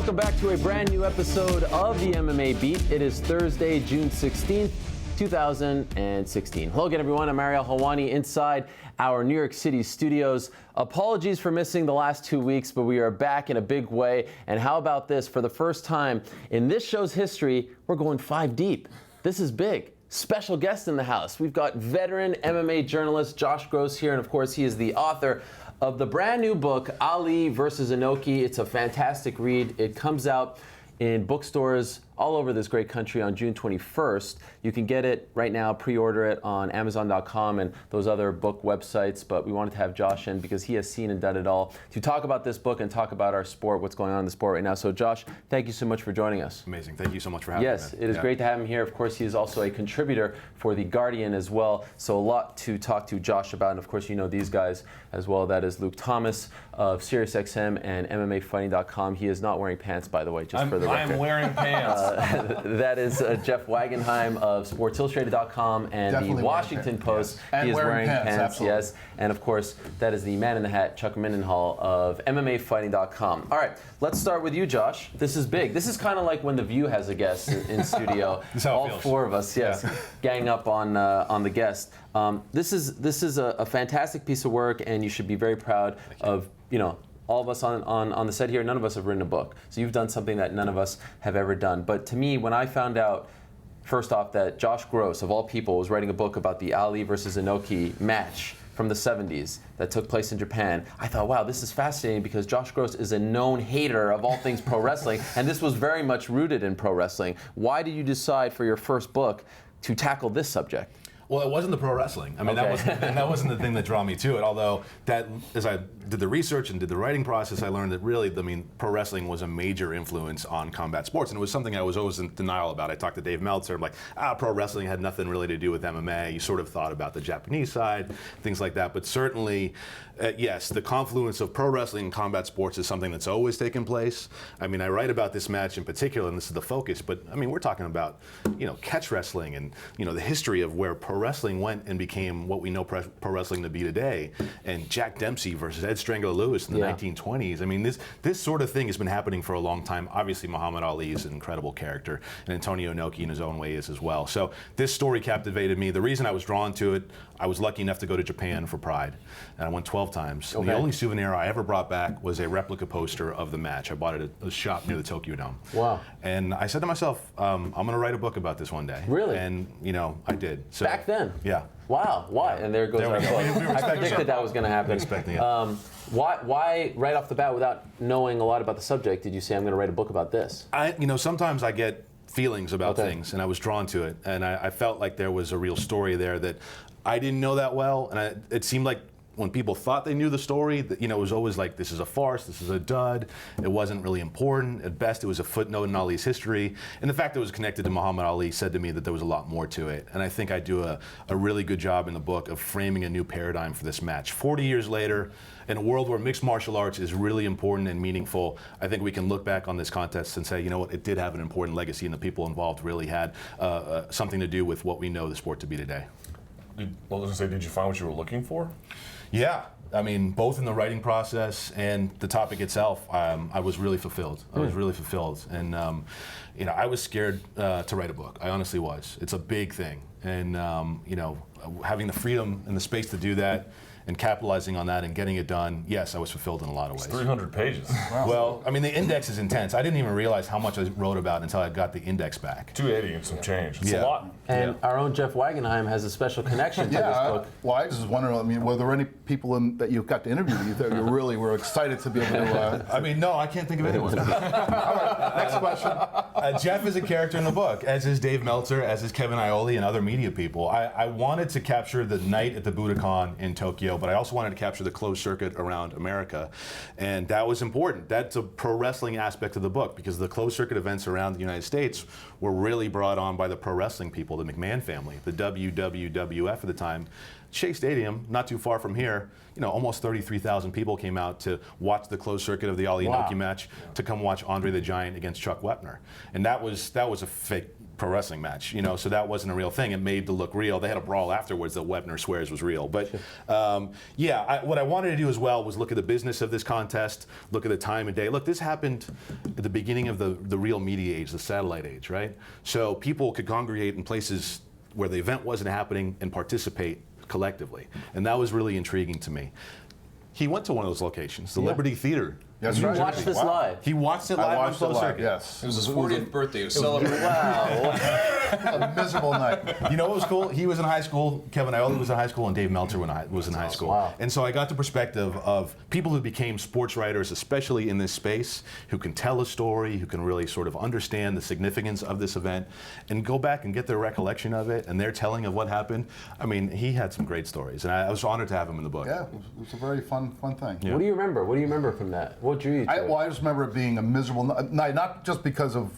Welcome back to a brand new episode of the MMA Beat. It is Thursday, June 16th, 2016. Hello again, everyone. I'm ARIEL HELWANI inside our New York City studios. Apologies for missing the last 2 weeks, but we are back in a big way. And how about this? For the first time in this show's history, we're going 5 deep. This is big. Special guest in the house. We've got veteran MMA journalist Josh Gross here, and of course, he is the author of the brand new book, Ali versus Inoki. It's a fantastic read. It comes out in bookstores all over this great country on June 21st. You can get it right now, pre-order it on Amazon.com and those other book websites, but we wanted to have Josh in because he has seen and done it all to talk about this book and talk about our sport, what's going on in the sport right now. So Josh, thank you so much for joining us. Amazing, thank you so much for having me. Yes, it is great to have him here. Of course, he is also a contributor for The Guardian as well, so a lot to talk to Josh about, and of course you know these guys as well. That is Luke Thomas of SiriusXM and MMAfighting.com. He is not wearing pants, by the way, just for the record. I'm wearing pants. That is Jeff Wagenheim of SportsIllustrated.com and Definitely the Washington Post. Yes. He is wearing pants, absolutely. yes. And of course, that is the man in the hat, Chuck Mindenhall of MMAfighting.com. All right, let's start with you, Josh. This is big. This is kind of like when The View has a guest in studio. All 4 of us, yes, gang up on the guest. This is a fantastic piece of work, and you should be very proud of, you know, all of us on the set here. None of us have written a book. So you've done something that none of us have ever done. But to me, when I found out, first off, that Josh Gross, of all people, was writing a book about the Ali versus Inoki match from the 70s that took place in Japan, I thought, wow, this is fascinating because Josh Gross is a known hater of all things pro wrestling, and this was very much rooted in pro wrestling. Why did you decide for your first book to tackle this subject? Well, it wasn't the pro wrestling. I mean, that wasn't the thing that drew me to it. Although that, as I did the research and did the writing process, I learned that really, I mean, pro wrestling was a major influence on combat sports, and it was something I was always in denial about. I talked to Dave Meltzer. I'm like, pro wrestling had nothing really to do with MMA. You sort of thought about the Japanese side, things like that. But certainly, yes, the confluence of pro wrestling and combat sports is something that's always taken place. I mean, I write about this match in particular, and this is the focus. But I mean, we're talking about, you know, catch wrestling and, you know, the history of where pro wrestling went and became what we know pro wrestling to be today, and Jack Dempsey versus Ed Strangler Lewis in the 1920s. I mean, this sort of thing has been happening for a long time. Obviously, Muhammad Ali is an incredible character, and Antonio Inoki in his own way is as well. So this story captivated me. The reason I was drawn to it, I was lucky enough to go to Japan for Pride, and I went 12 times. Okay. And the only souvenir I ever brought back was a replica poster of the match. I bought it at a shop near the Tokyo Dome. Wow. And I said to myself, I'm going to write a book about this one day. Really? And, you know, I did. So, back then? Yeah. Wow, why? And there goes our book. I predicted that was going to happen. Expecting it. Why, right off the bat, without knowing a lot about the subject, did you say, I'm going to write a book about this? You know, sometimes I get feelings about things, and I was drawn to it, and I felt like there was a real story there that I didn't know that well, and it seemed like when people thought they knew the story, that, you know, it was always like, this is a farce, this is a dud, it wasn't really important. At best, it was a footnote in Ali's history. And the fact that it was connected to Muhammad Ali said to me that there was a lot more to it. And I think I do a really good job in the book of framing a new paradigm for this match. 40 years later, in a world where mixed martial arts is really important and meaningful, I think we can look back on this contest and say, you know what, it did have an important legacy, and the people involved really had something to do with what we know the sport to be today. I was going to say, did you find what you were looking for? Yeah, I mean, both in the writing process and the topic itself, I was really fulfilled. I was really fulfilled, and you know, I was scared to write a book. I honestly was. It's a big thing, and you know, having the freedom and the space to do that, and capitalizing on that and getting it done, yes, I was fulfilled in a lot of ways. It's 300 pages. Wow. Well, I mean, the index is intense. I didn't even realize how much I wrote about until I got the index back. 280 and some change. It's a lot. And our own Jeff Wagenheim has a special connection to this book. Well, I just was wondering, I mean, were there any people that you got to interview that you thought you really were excited to be able to... I mean, no, I can't think of anyone. All right, next question. Jeff is a character in the book, as is Dave Meltzer, as is Kevin Ioli, and other media people. I wanted to capture the night at the Budokan in Tokyo, but I also wanted to capture the closed circuit around America, and that was important. That's a pro wrestling aspect of the book, because the closed circuit events around the United States were really brought on by the pro wrestling people, the McMahon family, the WWF at the time. Shea Stadium, not too far from here, you know, almost 33,000 people came out to watch the closed circuit of the Ali Inoki match, to come watch Andre the Giant against Chuck Wepner, and that was a pro wrestling match, you know, so that wasn't a real thing. It made to look real. They had a brawl afterwards that Webner swears was real. But what I wanted to do as well was look at the business of this contest, look at the time and day. Look, this happened at the beginning of the real media age, the satellite age, right? So people could congregate in places where the event wasn't happening and participate collectively. And that was really intriguing to me. He went to one of those locations, the Liberty Theater. That's You right. watched this live. He watched it live I on watched it closed live, circuit. yes. It was his 40th birthday. It was celebrating. Wow. A miserable night. You know what was cool? He was in high school, Kevin Ioli was in high school, and Dave Meltzer was in high school. Wow. And so I got the perspective of people who became sports writers, especially in this space, who can tell a story, who can really sort of understand the significance of this event, and go back and get their recollection of it and their telling of what happened. I mean, he had some great stories, and I was honored to have him in the book. Yeah, it was a very fun thing. What do you remember? What do you remember from that? What drew you to it? I just remember it being a miserable night, not just because of.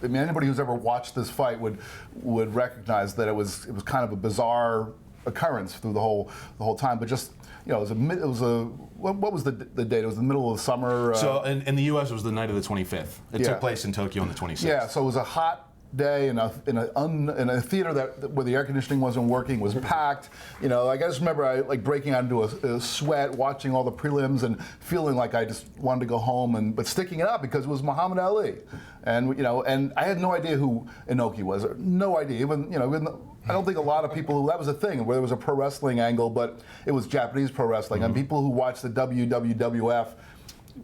I mean, anybody who's ever watched this fight would recognize that it was kind of a bizarre occurrence through the whole time. But just you know, what was the date? It was the middle of the summer. So in the U.S. it was the night of the 25th. It took place in Tokyo on the 26th. Yeah, so it was a hot day in a theater where the air conditioning wasn't working, was packed. You know, like I just remember like breaking out into a sweat, watching all the prelims, and feeling like I just wanted to go home, but sticking it out because it was Muhammad Ali, and you know, and I had no idea who Inoki was, no idea. Even I don't think a lot of people, that was a thing where there was a pro wrestling angle, but it was Japanese pro wrestling, and people who watched the WWF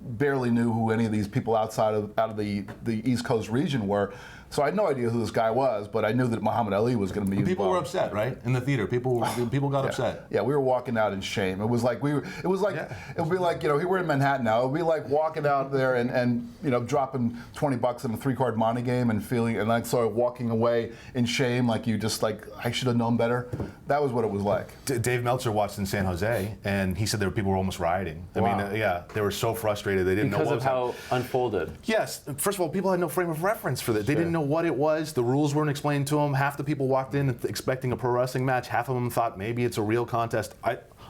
barely knew who any of these people out of the East Coast region were. So I had no idea who this guy was, but I knew that Muhammad Ali was going to be. People were upset, right? In the theater, people got upset. Yeah, we were walking out in shame. It was like it would be like, you know, here we're in Manhattan now. It would be like walking out there and you know, dropping $20 in a 3-card monte game and feeling and like sort of walking away in shame, like you just like, I should have known better. That was what it was like. Dave Meltzer watched in San Jose, and he said people were almost rioting. I Wow. mean, they were so frustrated they didn't know what was Because of how unfolded. Yes. First of all, people had no frame of reference for that. They didn't know what it was. The rules weren't explained to them. Half the people walked in expecting a pro wrestling match. Half of them thought maybe it's a real contest.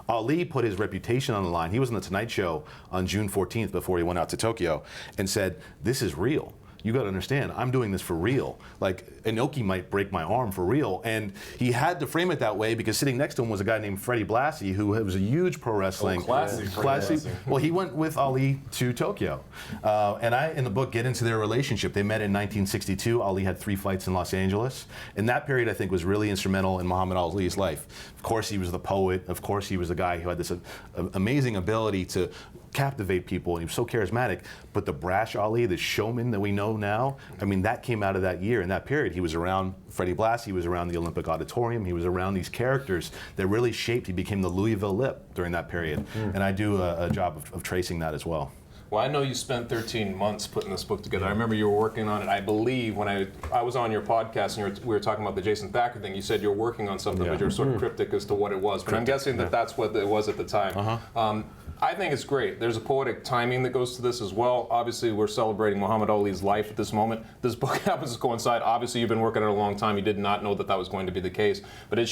Ali put his reputation on the line. He was on the Tonight Show on June 14th before he went out to Tokyo and said, "This is real. You got to understand, I'm doing this for real. Like, Inoki might break my arm for real." And he had to frame it that way because sitting next to him was a guy named Freddie Blassie, who was a huge pro wrestling. Classy. Well, he went with Ali to Tokyo. And I, in the book, get into their relationship. They met in 1962. Ali had 3 fights in Los Angeles. And that period, I think, was really instrumental in Muhammad Ali's life. Of course, he was the poet. Of course, he was the guy who had this amazing ability to captivate people, and he was so charismatic. But the brash Ali, the showman that we know now, I mean, that came out of that year. In that period, he was around Freddie Blassie, he was around the Olympic Auditorium, he was around these characters that really shaped. He became the Louisville Lip during that period. And I do a job of tracing that as well. Well, I know you spent 13 months putting this book together. I remember you were working on it, I believe, when I was on your podcast and we were talking about the Jason Thacker thing. You said you were working on something, but you're sort of cryptic as to what it was. But I'm guessing that that's what it was at the time. I think it's great. There's a poetic timing that goes to this as well. Obviously, we're celebrating Muhammad Ali's life at this moment. This book happens to coincide. Obviously, you've been working on it a long time. You did not know that was going to be the case. But it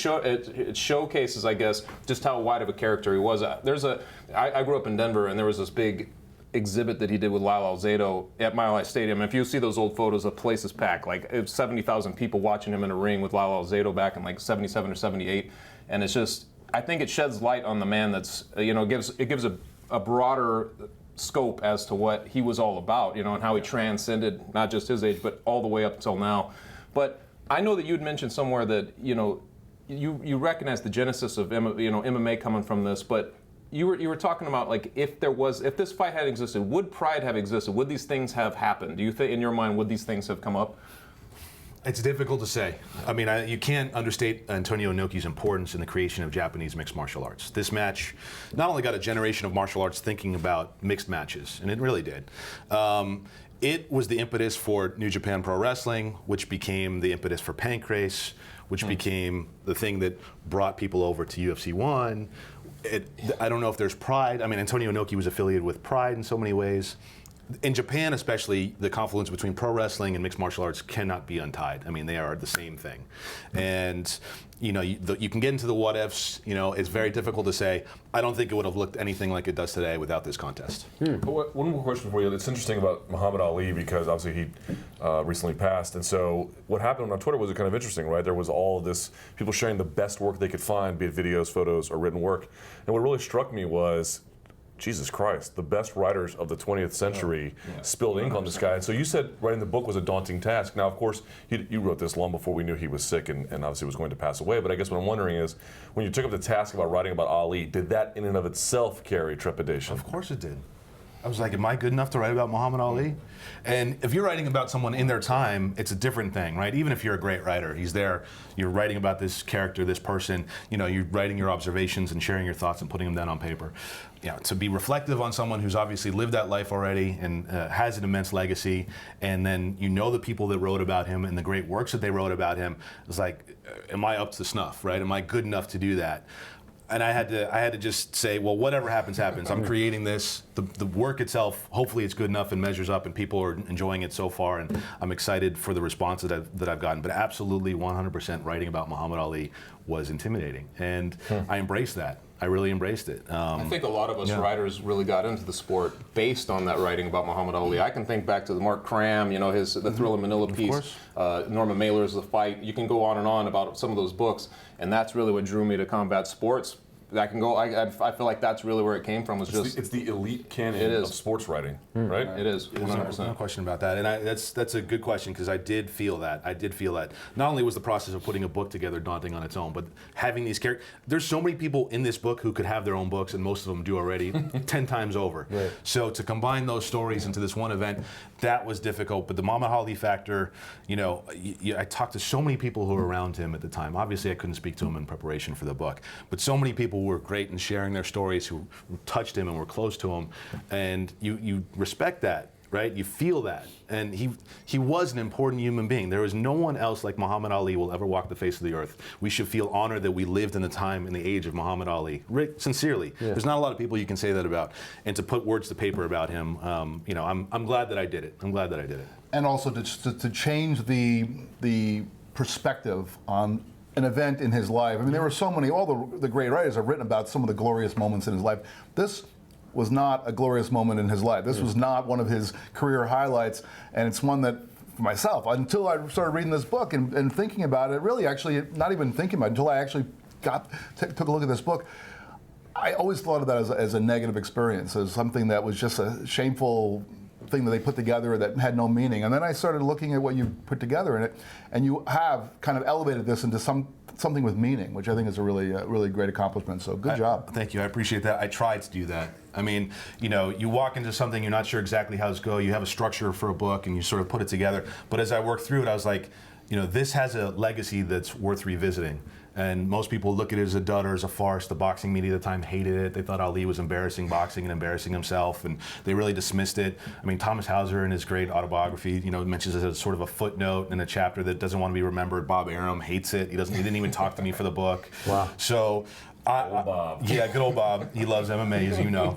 showcases, I guess, just how wide of a character he was. I grew up in Denver, and there was this big exhibit that he did with Lyle Alzado at Mile High Stadium. And if you see those old photos, the place is packed. Like, it was 70,000 people watching him in a ring with Lyle Alzado back in like 77 or 78. And it's just, I think it sheds light on the man that's, it gives a broader scope as to what he was all about, and how he transcended not just his age, but all the way up until now. But I know that you'd mentioned somewhere that, you recognize the genesis of MMA coming from this, but you were talking about, like, if this fight had existed, would Pride have existed? Would these things have happened? Do you think, in your mind, would these things have come up? It's difficult to say. I mean, you can't understate Antonio Inoki's importance in the creation of Japanese mixed martial arts. This match not only got a generation of martial arts thinking about mixed matches, and it really did. It was the impetus for New Japan Pro Wrestling, which became the impetus for Pancrase, which became the thing that brought people over to UFC 1. I don't know if there's Pride. I mean, Antonio Inoki was affiliated with Pride in so many ways. in Japan especially, the confluence between pro wrestling and mixed martial arts cannot be untied. I mean, they are the same thing. And you know, you can get into the what ifs. You know, it's very difficult to say. I don't think it would have looked anything like it does today without this contest. But one more question for you. It's interesting about Muhammad Ali because obviously he recently passed, and so what happened on Twitter was kind of interesting, right? There was all of this people sharing the best work they could find, be it videos, photos, or written work. And what really struck me was, Jesus Christ, the best writers of the 20th century spilled ink on this guy. And so you said writing the book was a daunting task. Now, of course, you wrote this long before we knew he was sick and obviously was going to pass away. But I guess what I'm wondering is, when you took up the task about writing about Ali, did that in and of itself carry trepidation? Of course it did. I was like, am I good enough to write about Muhammad Ali? And if you're writing about someone in their time, it's a different thing, right? Even if you're a great writer, he's there, you're writing about this character, this person, you know, you're writing your observations and sharing your thoughts and putting them down on paper. You know, to be reflective on someone who's obviously lived that life already and has an immense legacy, and then you know the people that wrote about him and the great works that they wrote about him, it's like, am I up to snuff, right? Am I good enough to do that? And I had to just say, well, whatever happens, happens. I'm creating this. The work itself, hopefully it's good enough and measures up and people are enjoying it so far, and I'm excited for the response that I've gotten. But absolutely 100% writing about Muhammad Ali was intimidating. And I embraced that. I really embraced it. I think a lot of us writers really got into the sport based on that writing about Muhammad Ali. I can think back to the Mark Cram, you know, the Thriller Manila piece, Norman Mailer's The Fight. You can go on and on about some of those books, and that's really what drew me to combat sports. I can go. I feel like that's really where it came from. It's the elite canon of sports writing, right? It is 100%. No question about that, and that's a good question because I did feel that. Not only was the process of putting a book together daunting on its own, but having these characters. There's so many people in this book who could have their own books, and most of them do already 10 times over. Right. So to combine those stories into this one event, that was difficult. But the Muhammad Ali factor, you know, I talked to so many people who were around him at the time. Obviously, I couldn't speak to him in preparation for the book, but so many people were great in sharing their stories who touched him and were close to him, and you respect that, right? You feel that, and he was an important human being. There is no one else like Muhammad Ali will ever walk the face of the earth. We should feel honored that we lived in the time and the age of Muhammad Ali. Sincerely, there's not a lot of people you can say that about, and to put words to paper about him, you know, I'm glad that I did it. I'm glad that I did it. And also to change the perspective on an event in his life. I mean, there were so many, all the great writers have written about some of the glorious moments in his life. This was not a glorious moment in his life. This was not one of his career highlights, and it's one that, for myself, until I started reading this book and thinking about it, really actually, not even thinking about it, until I actually took a look at this book, I always thought of that as a negative experience, as something that was just a shameful thing that they put together that had no meaning. And then I started looking at what you put together in it, and you have kind of elevated this into something with meaning, which I think is a really great accomplishment. So good job. Thank you. I appreciate that. I tried to do that. I mean, you know, you walk into something, you're not sure exactly how it's going. You have a structure for a book, and you sort of put it together. But as I worked through it, I was like, you know, this has a legacy that's worth revisiting. And most people look at it as a dud or as a farce. The boxing media at the time hated it. They thought Ali was embarrassing boxing and embarrassing himself, and they really dismissed it. I mean, Thomas Hauser in his great autobiography, you know, mentions it as sort of a footnote in a chapter that doesn't want to be remembered. Bob Arum hates it. He didn't even talk to me for the book. Wow. So. Bob. Yeah, good old Bob. He loves MMA, as you know.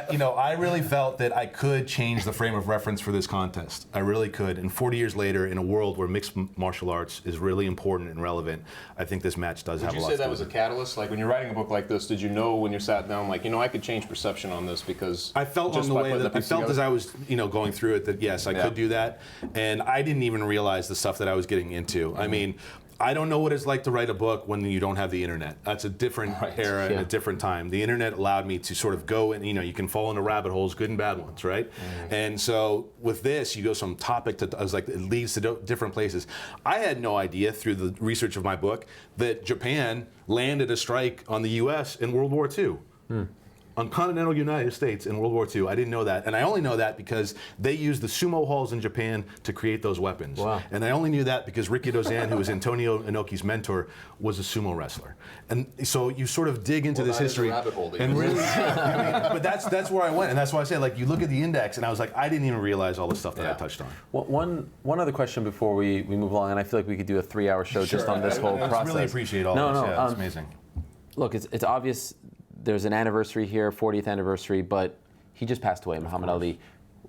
You know, I really felt that I could change the frame of reference for this contest. I really could. And 40 years later, in a world where mixed martial arts is really important and relevant, I think this match does have a lot to do. Would you say that was a catalyst? Like, when you're writing a book like this, did you know when you sat down, like, you know, I could change perception on this because I felt on the way that I felt as I was, you know, going through it that yes, I could do that, and I didn't even realize the stuff that I was getting into. I mean, I don't know what it's like to write a book when you don't have the internet. That's a different era and a different time. The internet allowed me to sort of go and, you know, you can fall into rabbit holes, good and bad ones, right? And so with this, you go from topic to, I was like, it leads to different places. I had no idea through the research of my book that Japan landed a strike on the U.S. in World War II. On continental United States in World War II. I didn't know that. And I only know that because they used the sumo halls in Japan to create those weapons. Wow. And I only knew that because Ricky Dozan, who was Antonio Inoki's mentor, was a sumo wrestler. And so you sort of dig into this history. And really, I mean, but that's where I went. And that's why I say, like, you look at the index, and I was like, I didn't even realize all the stuff that I touched on. Well, one other question before we move along, and I feel like we could do a 3-hour show just on this whole process. I really appreciate all this. Yeah, it's amazing. Look, it's obvious. There's an anniversary here, 40th anniversary, but he just passed away, Muhammad Ali.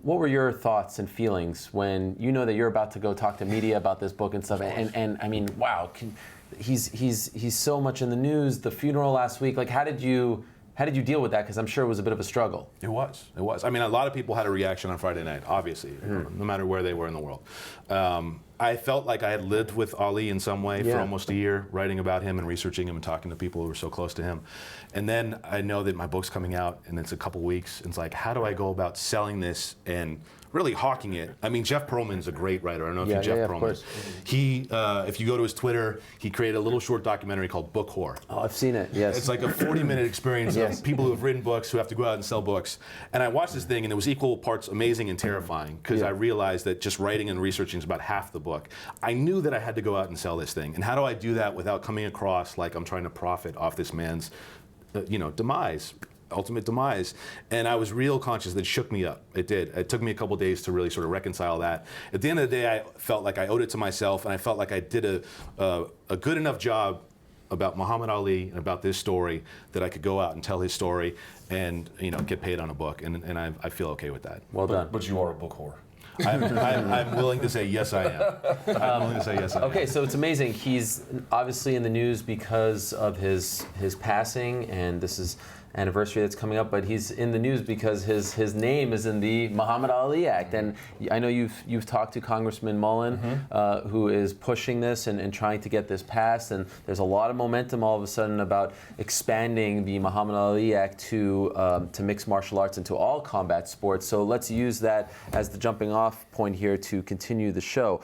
What were your thoughts and feelings when you know that you're about to go talk to media about this book and stuff? And I mean, wow, he's so much in the news. The funeral last week, like, how did you deal with that? Because I'm sure it was a bit of a struggle. It was. I mean, a lot of people had a reaction on Friday night, obviously, no matter where they were in the world. I felt like I had lived with Ali in some way for almost a year, writing about him and researching him and talking to people who were so close to him. And then I know that my book's coming out and it's a couple weeks. And it's like, how do I go about selling this and really hawking it? I mean, Jeff Pearlman's a great writer. I don't know if you know Jeff Pearlman. Of course. He, if you go to his Twitter, he created a little short documentary called Book Whore. Oh, I've seen it, yes. It's like a 40-minute experience of people who have written books, who have to go out and sell books. And I watched this thing, and it was equal parts amazing and terrifying, because I realized that just writing and researching is about half the book. I knew that I had to go out and sell this thing. And how do I do that without coming across like I'm trying to profit off this man's, demise? Ultimate demise. And I was real conscious that it shook me up. It did. It took me a couple days to really sort of reconcile that. At the end of the day, I felt like I owed it to myself, and I felt like I did a good enough job about Muhammad Ali and about this story that I could go out and tell his story and get paid on a book. And I feel okay with that. Well done. But you are a book whore. I'm willing to say yes, I am. I'm willing to say yes, I am. Okay, so it's amazing. He's obviously in the news because of his passing, and this is anniversary that's coming up, but he's in the news because his name is in the Muhammad Ali Act. And I know you've talked to Congressman Mullen, who is pushing this and trying to get this passed, and there's a lot of momentum all of a sudden about expanding the Muhammad Ali Act to mixed martial arts and to all combat sports. So let's use that as the jumping off point here to continue the show.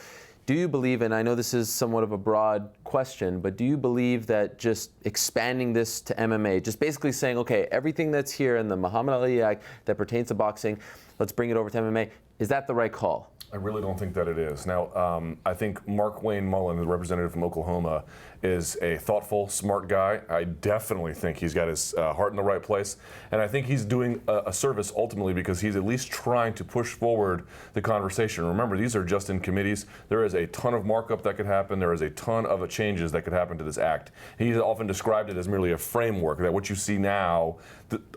Do you believe, and I know this is somewhat of a broad question, but do you believe that just expanding this to MMA, just basically saying, okay, everything that's here in the Muhammad Ali Act that pertains to boxing, let's bring it over to MMA, is that the right call? I really don't think that it is. Now, I think Mark Wayne Mullen, the representative from Oklahoma, is a thoughtful, smart guy. I definitely think he's got his heart in the right place. And I think he's doing a service ultimately because he's at least trying to push forward the conversation. Remember, these are just in committees. There is a ton of markup that could happen. There is a ton of changes that could happen to this act. He's often described it as merely a framework, that what you see now,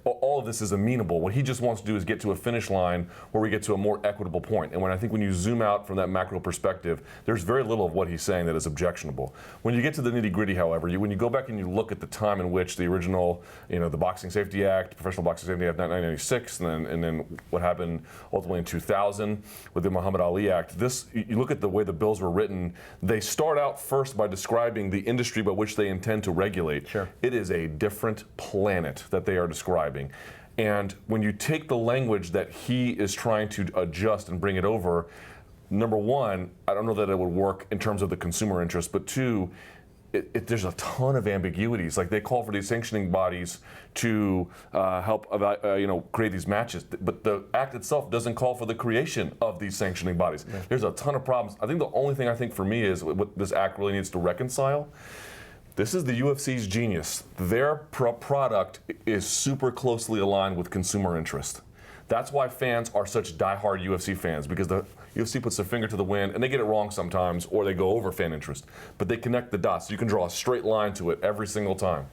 all of this is amenable. What he just wants to do is get to a finish line where we get to a more equitable point. And when you zoom out from that macro perspective, there's very little of what he's saying that is objectionable. When you get to the nitty-gritty, however, when you go back and you look at the time in which the original, the Boxing Safety Act, Professional Boxing Safety Act 1996, and then what happened ultimately in 2000 with the Muhammad Ali Act, you look at the way the bills were written, they start out first by describing the industry by which they intend to regulate. Sure. It is a different planet that they are describing. And when you take the language that he is trying to adjust and bring it over, number one, I don't know that it would work in terms of the consumer interest, but two, there's a ton of ambiguities. Like, they call for these sanctioning bodies to help create these matches, but the act itself doesn't call for the creation of these sanctioning bodies. Yeah. There's a ton of problems. I think the only thing for me is what this act really needs to reconcile. This is the UFC's genius. Their product is super closely aligned with consumer interest. That's why fans are such diehard UFC fans, because the UFC puts their finger to the wind, and they get it wrong sometimes, or they go over fan interest. But they connect the dots. You can draw a straight line to it every single time.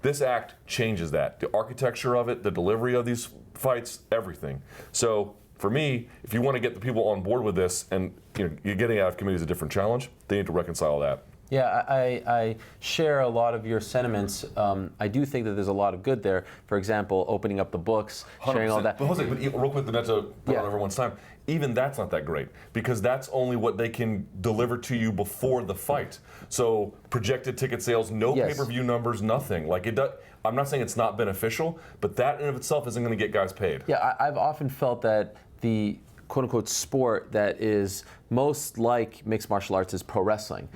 This act changes that. The architecture of it, the delivery of these fights, everything. So for me, if you want to get the people on board with this, and you're getting out of committee is a different challenge, they need to reconcile that. Yeah, I share a lot of your sentiments. I do think that there's a lot of good there. For example, opening up the books, sharing all that. But Jose, real quick, not to put on everyone's time, even that's not that great, because that's only what they can deliver to you before the fight. So projected ticket sales, no pay-per-view numbers, nothing. Like, it does. I'm not saying it's not beneficial, but that in and of itself isn't going to get guys paid. Yeah, I've often felt that the quote-unquote sport that is most like mixed martial arts is pro wrestling.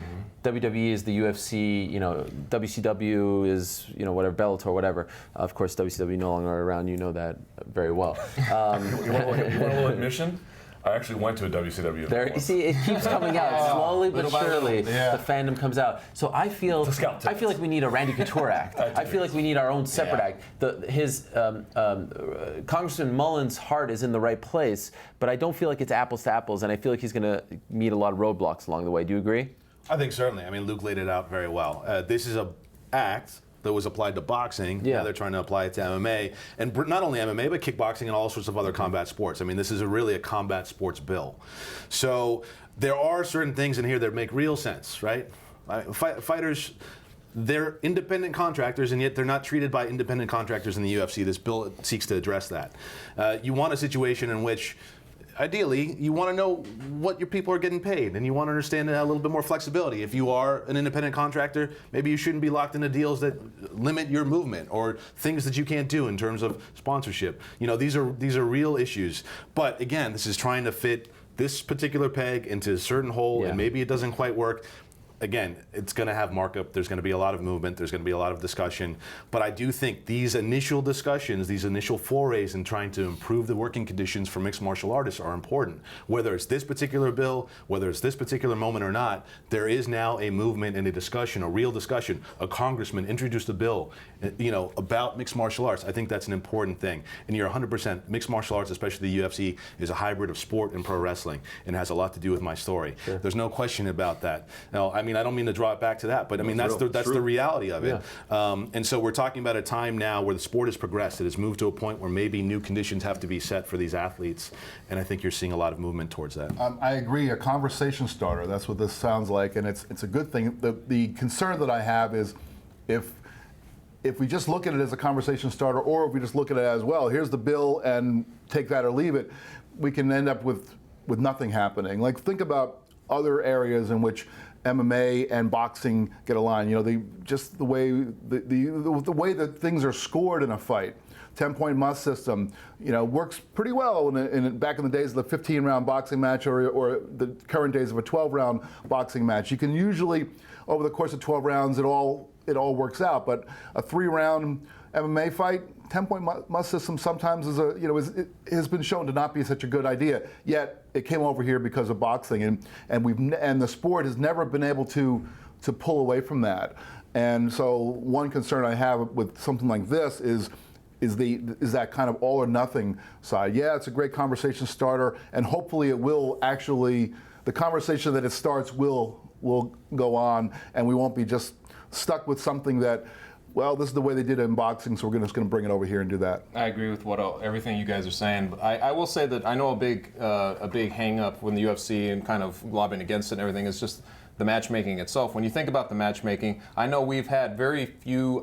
WWE is the UFC, WCW is, whatever, Bellator, whatever. Of course, WCW no longer around, you know that very well. You want a little admission? I actually went to a WCW. There, you see, it keeps coming out slowly but surely. The fandom comes out. So I feel like we need a Randy Couture act. I feel like we need our own separate act. Congressman Mullen's heart is in the right place, but I don't feel like it's apples to apples, and I feel like he's going to meet a lot of roadblocks along the way. Do you agree? I think certainly. I mean, Luke laid it out very well. This is an act that was applied to boxing. Yeah. Now they're trying to apply it to MMA, and not only MMA, but kickboxing and all sorts of other combat sports. I mean, this is really a combat sports bill. So there are certain things in here that make real sense, right? Fighters, they're independent contractors, and yet they're not treated by independent contractors in the UFC. This bill seeks to address that. You want a situation in which, ideally, you want to know what your people are getting paid, and you want to understand a little bit more flexibility. If you are an independent contractor, maybe you shouldn't be locked into deals that limit your movement or things that you can't do in terms of sponsorship. You know, these are real issues. But again, this is trying to fit this particular peg into a certain hole, and maybe it doesn't quite work. Again, it's going to have markup. There's going to be a lot of movement. There's going to be a lot of discussion. But I do think these initial discussions, these initial forays in trying to improve the working conditions for mixed martial artists are important. Whether it's this particular bill, whether it's this particular moment or not, there is now a movement and a discussion, a real discussion. A congressman introduced a bill, you know, about mixed martial arts. I think that's an important thing. And you're 100%. Mixed martial arts, especially the UFC, is a hybrid of sport and pro wrestling, and has a lot to do with my story. Sure. There's no question about that. Now, I mean, I don't mean to draw it back to that, but I mean, that's the reality of it. Yeah. And so we're talking about a time now where the sport has progressed. It has moved to a point where maybe new conditions have to be set for these athletes, and I think you're seeing a lot of movement towards that. I agree. A conversation starter. That's what this sounds like, and it's a good thing. The concern that I have is if we just look at it as a conversation starter, or if we just look at it as, well, here's the bill and take that or leave it, we can end up with nothing happening. Like, think about other areas in which MMA and boxing get aligned. You know, just the way the way that things are scored in a fight. 10-point must system, you know, works pretty well back in the days of the 15-round boxing match or the current days of a 12-round boxing match. You can usually, over the course of 12 rounds, it all works out. But a 3-round MMA fight, 10-point must system sometimes it has been shown to not be such a good idea. Yet it came over here because of boxing, and the sport has never been able to pull away from that. And so one concern I have with something like this is that kind of all or nothing side. Yeah, it's a great conversation starter, and hopefully it will actually, the conversation that it starts will go on, and we won't be just stuck with something that, well, this is the way they did it in boxing, so we're just going to bring it over here and do that. I agree with everything you guys are saying. But I will say that I know a big hang-up when the UFC and kind of lobbying against it and everything is just the matchmaking itself. When you think about the matchmaking, I know we've had very few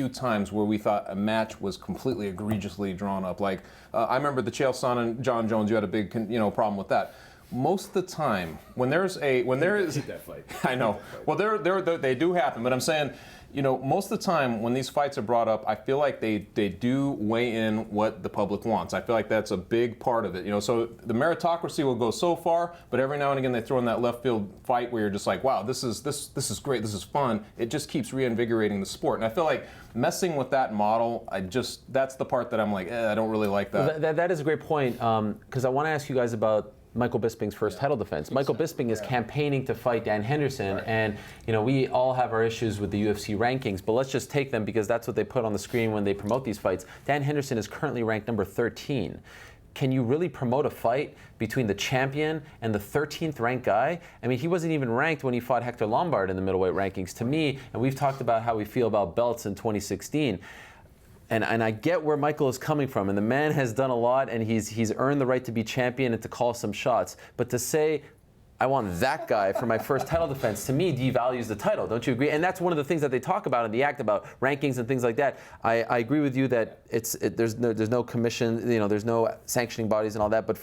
times where we thought a match was completely egregiously drawn up. Like, I remember the Chael Sonnen and John Jones, you had a big problem with that. Most of the time, when there is that fight. I know. Well, they do happen, but I'm saying, you know, most of the time when these fights are brought up, I feel like they do weigh in what the public wants. I feel like that's a big part of it. You know, so the meritocracy will go so far, but every now and again they throw in that left field fight where you're just like, wow, this is great, this is fun. It just keeps reinvigorating the sport. And I feel like messing with that model, that's the part that I'm like, I don't really like that. Well, that is a great point, because I want to ask you guys about Michael Bisping's first title defense. Michael Bisping is campaigning to fight Dan Henderson, and you know, we all have our issues with the UFC rankings, but let's just take them because that's what they put on the screen when they promote these fights. Dan Henderson is currently ranked number 13. Can you really promote a fight between the champion and the 13th ranked guy? I mean, he wasn't even ranked when he fought Hector Lombard in the middleweight rankings. To me, and we've talked about how we feel about belts in 2016, and I get where Michael is coming from, and the man has done a lot, and he's earned the right to be champion and to call some shots. But to say, I want that guy for my first title defense, to me devalues the title. Don't you agree? And that's one of the things that they talk about in the act about rankings and things like that. I agree with you that there's no commission, you know, there's no sanctioning bodies and all that. But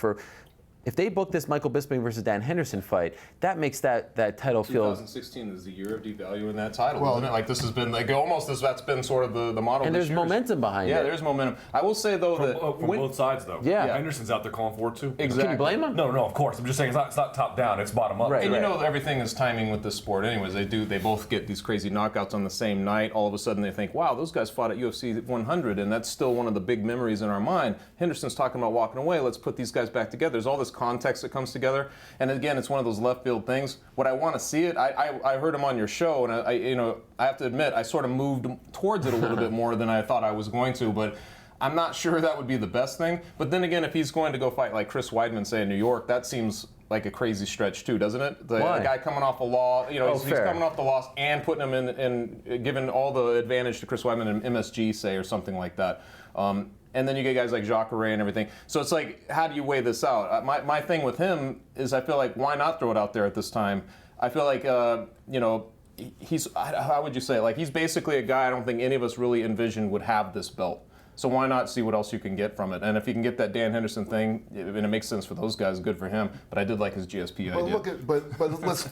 if they book this Michael Bisping versus Dan Henderson fight, that makes that title feel. 2016 is the year of devaluing that title, isn't it? Like, this has been like almost that's been sort of the model. And there's momentum behind it. Yeah, there's momentum. I will say though from both sides though. Yeah. Henderson's out there calling for it too. Exactly. Can you blame him? No, of course. I'm just saying it's not top down. It's bottom up. Right. And you know, everything is timing with this sport. Anyways, they both get these crazy knockouts on the same night. All of a sudden they think, wow, those guys fought at UFC 100, and that's still one of the big memories in our mind. Henderson's talking about walking away. Let's put these guys back together. There's all this context that comes together, and again, it's one of those left field things. What I want to see it, I heard him on your show, and I have to admit, I sort of moved towards it a little bit more than I thought I was going to, but I'm not sure that would be the best thing. But then again, if he's going to go fight like Chris Weidman, say in New York, that seems like a crazy stretch too, doesn't it? The Why? guy coming off a loss, you know, he's fair. coming off the loss and putting him in giving all the advantage to Chris Weidman and MSG, say, or something like that. And then you get guys like Jacare and everything. So it's like, how do you weigh this out? My thing with him is I feel like, why not throw it out there at this time? I feel like, you know, he's, how would you say it? Like, he's basically a guy I don't think any of us really envisioned would have this belt. So why not see what else you can get from it? And if you can get that Dan Henderson thing, and it makes sense for those guys, good for him. But I did like his GSP But idea. look at, but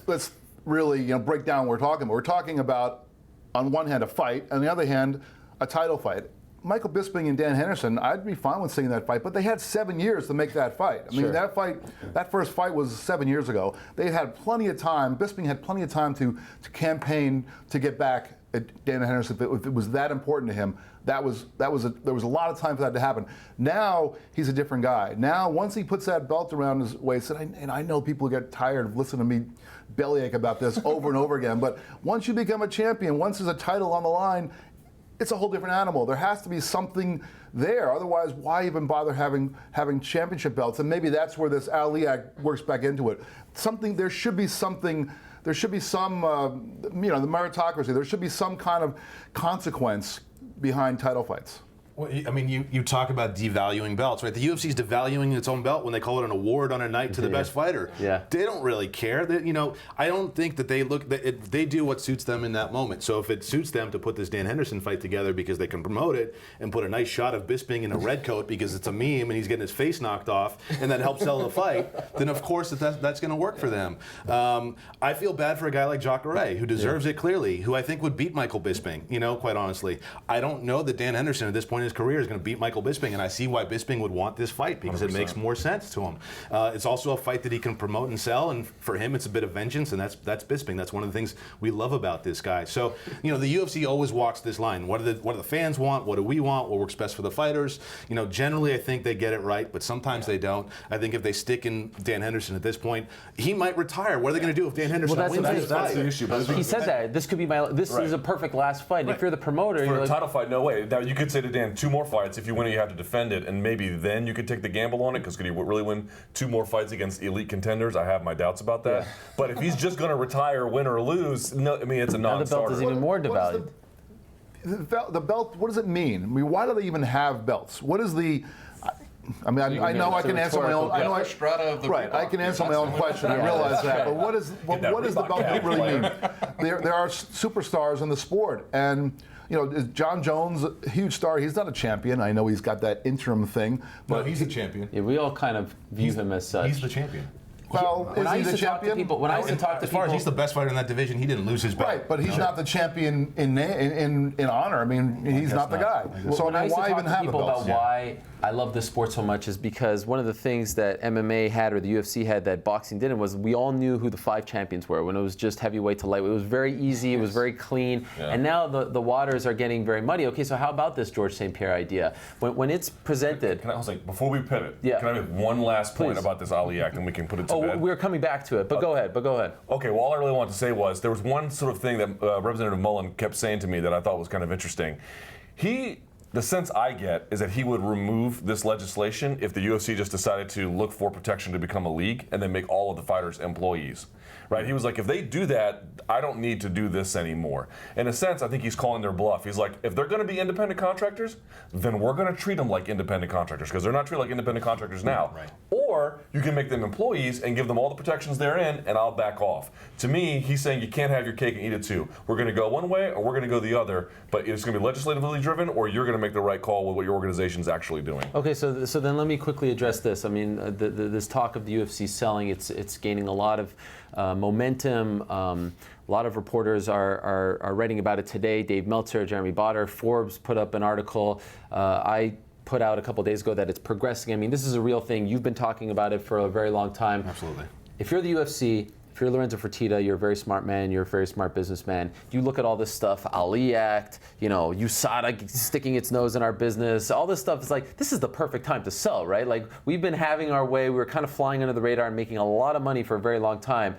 let's really break down what we're talking about. We're talking about, on one hand, a fight, on the other hand, a title fight. Michael Bisping and Dan Henderson, I'd be fine with seeing that fight, but they had 7 years to make that fight. I mean, that fight, that first fight was 7 years ago. They had plenty of time. Bisping had plenty of time to campaign to get back at Dan Henderson. If it was that important to him, there was a lot of time for that to happen. Now he's a different guy. Now, once he puts that belt around his waist, and I know people get tired of listening to me bellyache about this over and over again, but once you become a champion, once there's a title on the line, it's a whole different animal. There has to be something there. Otherwise, why even bother having championship belts? And maybe that's where this Ali Act works back into it. There should be something. There should be some, the meritocracy. There should be some kind of consequence behind title fights. Well, I mean, you talk about devaluing belts, right? The UFC is devaluing its own belt when they call it an award on a night to the best fighter. Yeah. They don't really care. I don't think that they do what suits them in that moment. So if it suits them to put this Dan Henderson fight together because they can promote it and put a nice shot of Bisping in a red coat because it's a meme and he's getting his face knocked off and that helps sell the fight, then of course that's going to work for them. I feel bad for a guy like Jacare, who deserves it clearly, who I think would beat Michael Bisping, quite honestly. I don't know that Dan Henderson at this point in his career is going to beat Michael Bisping, and I see why Bisping would want this fight because 100%. It makes more sense to him. It's also a fight that he can promote and sell, and for him it's a bit of vengeance, and that's Bisping. That's one of the things we love about this guy. So, the UFC always walks this line. What do the fans want? What do we want? What works best for the fighters? Generally I think they get it right, but sometimes they don't. I think if they stick in Dan Henderson at this point, he might retire. What are they going to do if Dan Henderson wins this fight? That's the issue. He said that this could be this is a perfect last fight. If you're the promoter, for a title fight, no way. Now you could say to Dan, 2 more fights. If you win it, you have to defend it, and maybe then you could take the gamble on it. Because could he really win 2 more fights against elite contenders? I have my doubts about that. Yeah. But if he's just going to retire, win or lose, no, I mean it's a non-starter. The belt is even more devalued. The belt. What does it mean? I mean, why do they even have belts? What is the? I mean, I know I can answer my own. I know I can answer my own question. I realize that. But what does the belt really mean? There are superstars in the sport, and is John Jones a huge star? He's not a champion. I know he's got that interim thing, but no, he's a champion. Yeah, we all kind of view him as such. He's the champion. Well, when I used to talk to people, as far as he's the best fighter in that division, he didn't lose his belt. Right, but he's not the champion in honor. I mean, he's not the guy. So when I used to why talk even to have people a belt? about why I love this sport so much is because one of the things that MMA had or the UFC had that boxing didn't was we all knew who the 5 champions were when it was just heavyweight to lightweight. It was very easy. It was very clean. Yeah. And now the waters are getting very muddy. Okay, so how about this George St. Pierre idea? When it's presented... Can I was like, before we pivot, yeah. Can I make one last point about this Ali Act and we can put it to bed? We're coming back to it, but go ahead. Okay, well, all I really wanted to say was there was one sort of thing that Representative Mullen kept saying to me that I thought was kind of interesting. The sense I get is that he would remove this legislation if the UFC just decided to look for protection to become a league and then make all of the fighters employees. Right? He was like, if they do that, I don't need to do this anymore. In a sense, I think he's calling their bluff. He's like, if they're going to be independent contractors, then we're going to treat them like independent contractors because they're not treated like independent contractors now. Right. Or you can make them employees and give them all the protections they're in, and I'll back off. To me, he's saying you can't have your cake and eat it too. We're going to go one way or we're going to go the other, but it's going to be legislatively driven or you're going to make the right call with what your organization's actually doing. Okay, so then let me quickly address this. I mean, this talk of the UFC selling, it's gaining a lot of momentum. A lot of reporters are writing about it today. Dave Meltzer, Jeremy Botter, Forbes put up an article. I put out a couple days ago that it's progressing. I mean, this is a real thing. You've been talking about it for a very long time. Absolutely. If you're the UFC, if you're Lorenzo Fertitta, you're a very smart man, you're a very smart businessman. You look at all this stuff, Ali Act, USADA sticking its nose in our business, all this stuff is like, this is the perfect time to sell, right? Like, we've been having our way, we were kind of flying under the radar and making a lot of money for a very long time.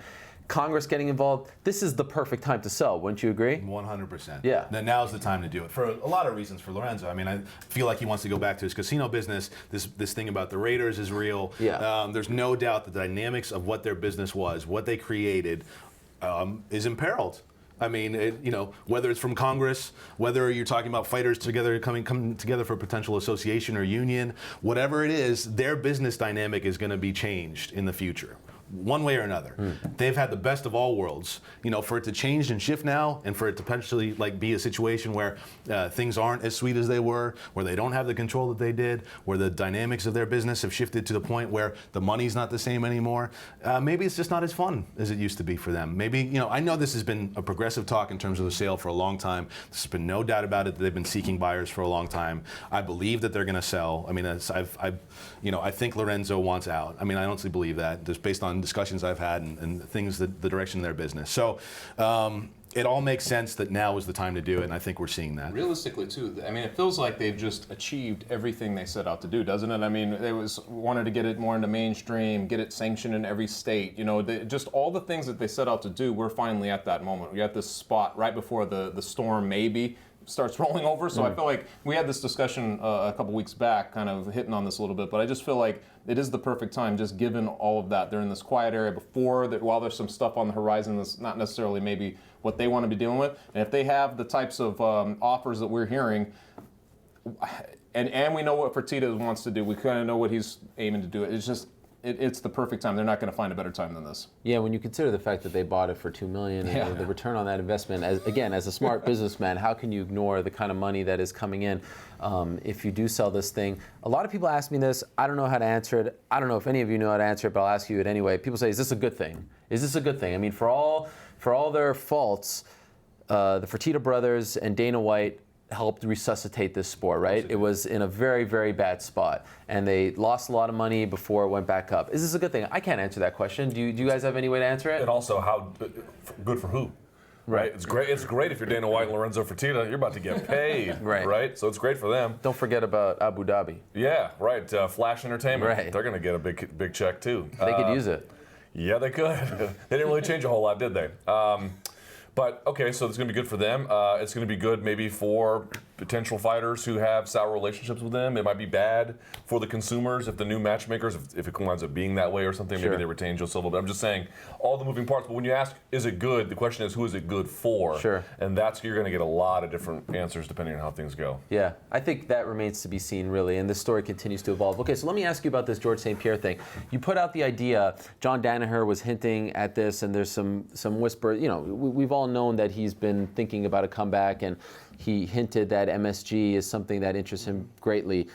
Congress getting involved, this is the perfect time to sell. Wouldn't you agree? 100%. Yeah. Now's the time to do it for a lot of reasons for Lorenzo. I mean, I feel like he wants to go back to his casino business. This thing about the Raiders is real. Yeah. There's no doubt the dynamics of what their business was, what they created, is imperiled. I mean, whether it's from Congress, whether you're talking about fighters coming together for a potential association or union, whatever it is, their business dynamic is going to be changed in the future. One way or another. They've had the best of all worlds. For it to change and shift now, and for it to potentially be a situation where things aren't as sweet as they were, where they don't have the control that they did, where the dynamics of their business have shifted to the point where the money's not the same anymore. Maybe it's just not as fun as it used to be for them. Maybe, I know this has been a progressive talk in terms of the sale for a long time. There's been no doubt about it that they've been seeking buyers for a long time. I believe that they're going to sell. I mean, I think Lorenzo wants out. I mean, I honestly believe that, just based on discussions I've had and things, the direction of their business. So it all makes sense that now is the time to do it, and I think we're seeing that. Realistically, too, I mean, it feels like they've just achieved everything they set out to do, doesn't it? I mean, they wanted to get it more into mainstream, get it sanctioned in every state. Just all the things that they set out to do, we're finally at that moment. We're at this spot right before the storm maybe starts rolling over. So I feel like we had this discussion a couple weeks back, kind of hitting on this a little bit, but I just feel like it is the perfect time, just given all of that. They're in this quiet area while there's some stuff on the horizon that's not necessarily maybe what they want to be dealing with. And if they have the types of offers that we're hearing, and we know what Fertitta wants to do, we kind of know what he's aiming to do. It's just, it's the perfect time. They're not going to find a better time than this. Yeah, when you consider the fact that they bought it for $2 million, and the return on that investment, as a smart businessman, how can you ignore the kind of money that is coming in if you do sell this thing? A lot of people ask me this. I don't know how to answer it. I don't know if any of you know how to answer it, but I'll ask you it anyway. People say, is this a good thing? Is this a good thing? I mean, for all their faults, the Fertitta brothers and Dana White helped resuscitate this sport, right? It was in a very, very bad spot, and they lost a lot of money before it went back up. Is this a good thing? I can't answer that question. Do you guys have any way to answer it? And also, how good for who? Right. It's great. It's great if you're Dana White and Lorenzo Fertitta. You're about to get paid. Right. So it's great for them. Don't forget about Abu Dhabi. Yeah. Right. Flash Entertainment. Right. They're going to get a big check too. They could use it. Yeah, they could. They didn't really change a whole lot, did they? But okay, so it's going to be good for them. It's going to be good maybe for potential fighters who have sour relationships with them. It might be bad for the consumers if the new matchmakers, if it winds up being that way or something, maybe they retain Joe Silva. But I'm just saying all the moving parts. But when you ask, is it good? The question is, who is it good for? Sure. And you're going to get a lot of different answers depending on how things go. Yeah, I think that remains to be seen, really, and this story continues to evolve. Okay, so let me ask you about this George St. Pierre thing. You put out the idea. John Danaher was hinting at this, and there's some whisper. We've all known that he's been thinking about a comeback, and he hinted that MSG is something that interests him greatly.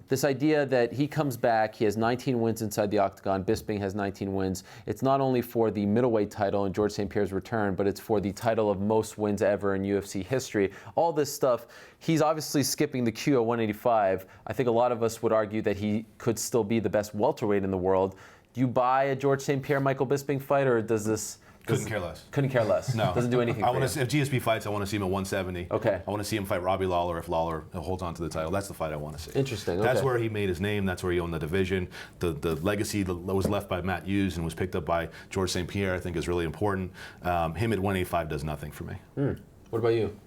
This idea that he comes back, he has 19 wins inside the octagon, Bisping has 19 wins. It's not only for the middleweight title and George St. Pierre's return, but it's for the title of most wins ever in UFC history. All this stuff, he's obviously skipping the queue at 185. I think a lot of us would argue that he could still be the best welterweight in the world. Do you buy a George St. Pierre, Michael Bisping fight, or does this... Couldn't care less. Couldn't care less. No. Doesn't do anything. If GSP fights, I want to see him at 170. Okay. I want to see him fight Robbie Lawler if Lawler holds on to the title. That's the fight I want to see. Interesting. Okay. That's where he made his name. That's where he owned the division. The legacy that was left by Matt Hughes and was picked up by George St. Pierre, I think, is really important. Him at 185 does nothing for me. What about you?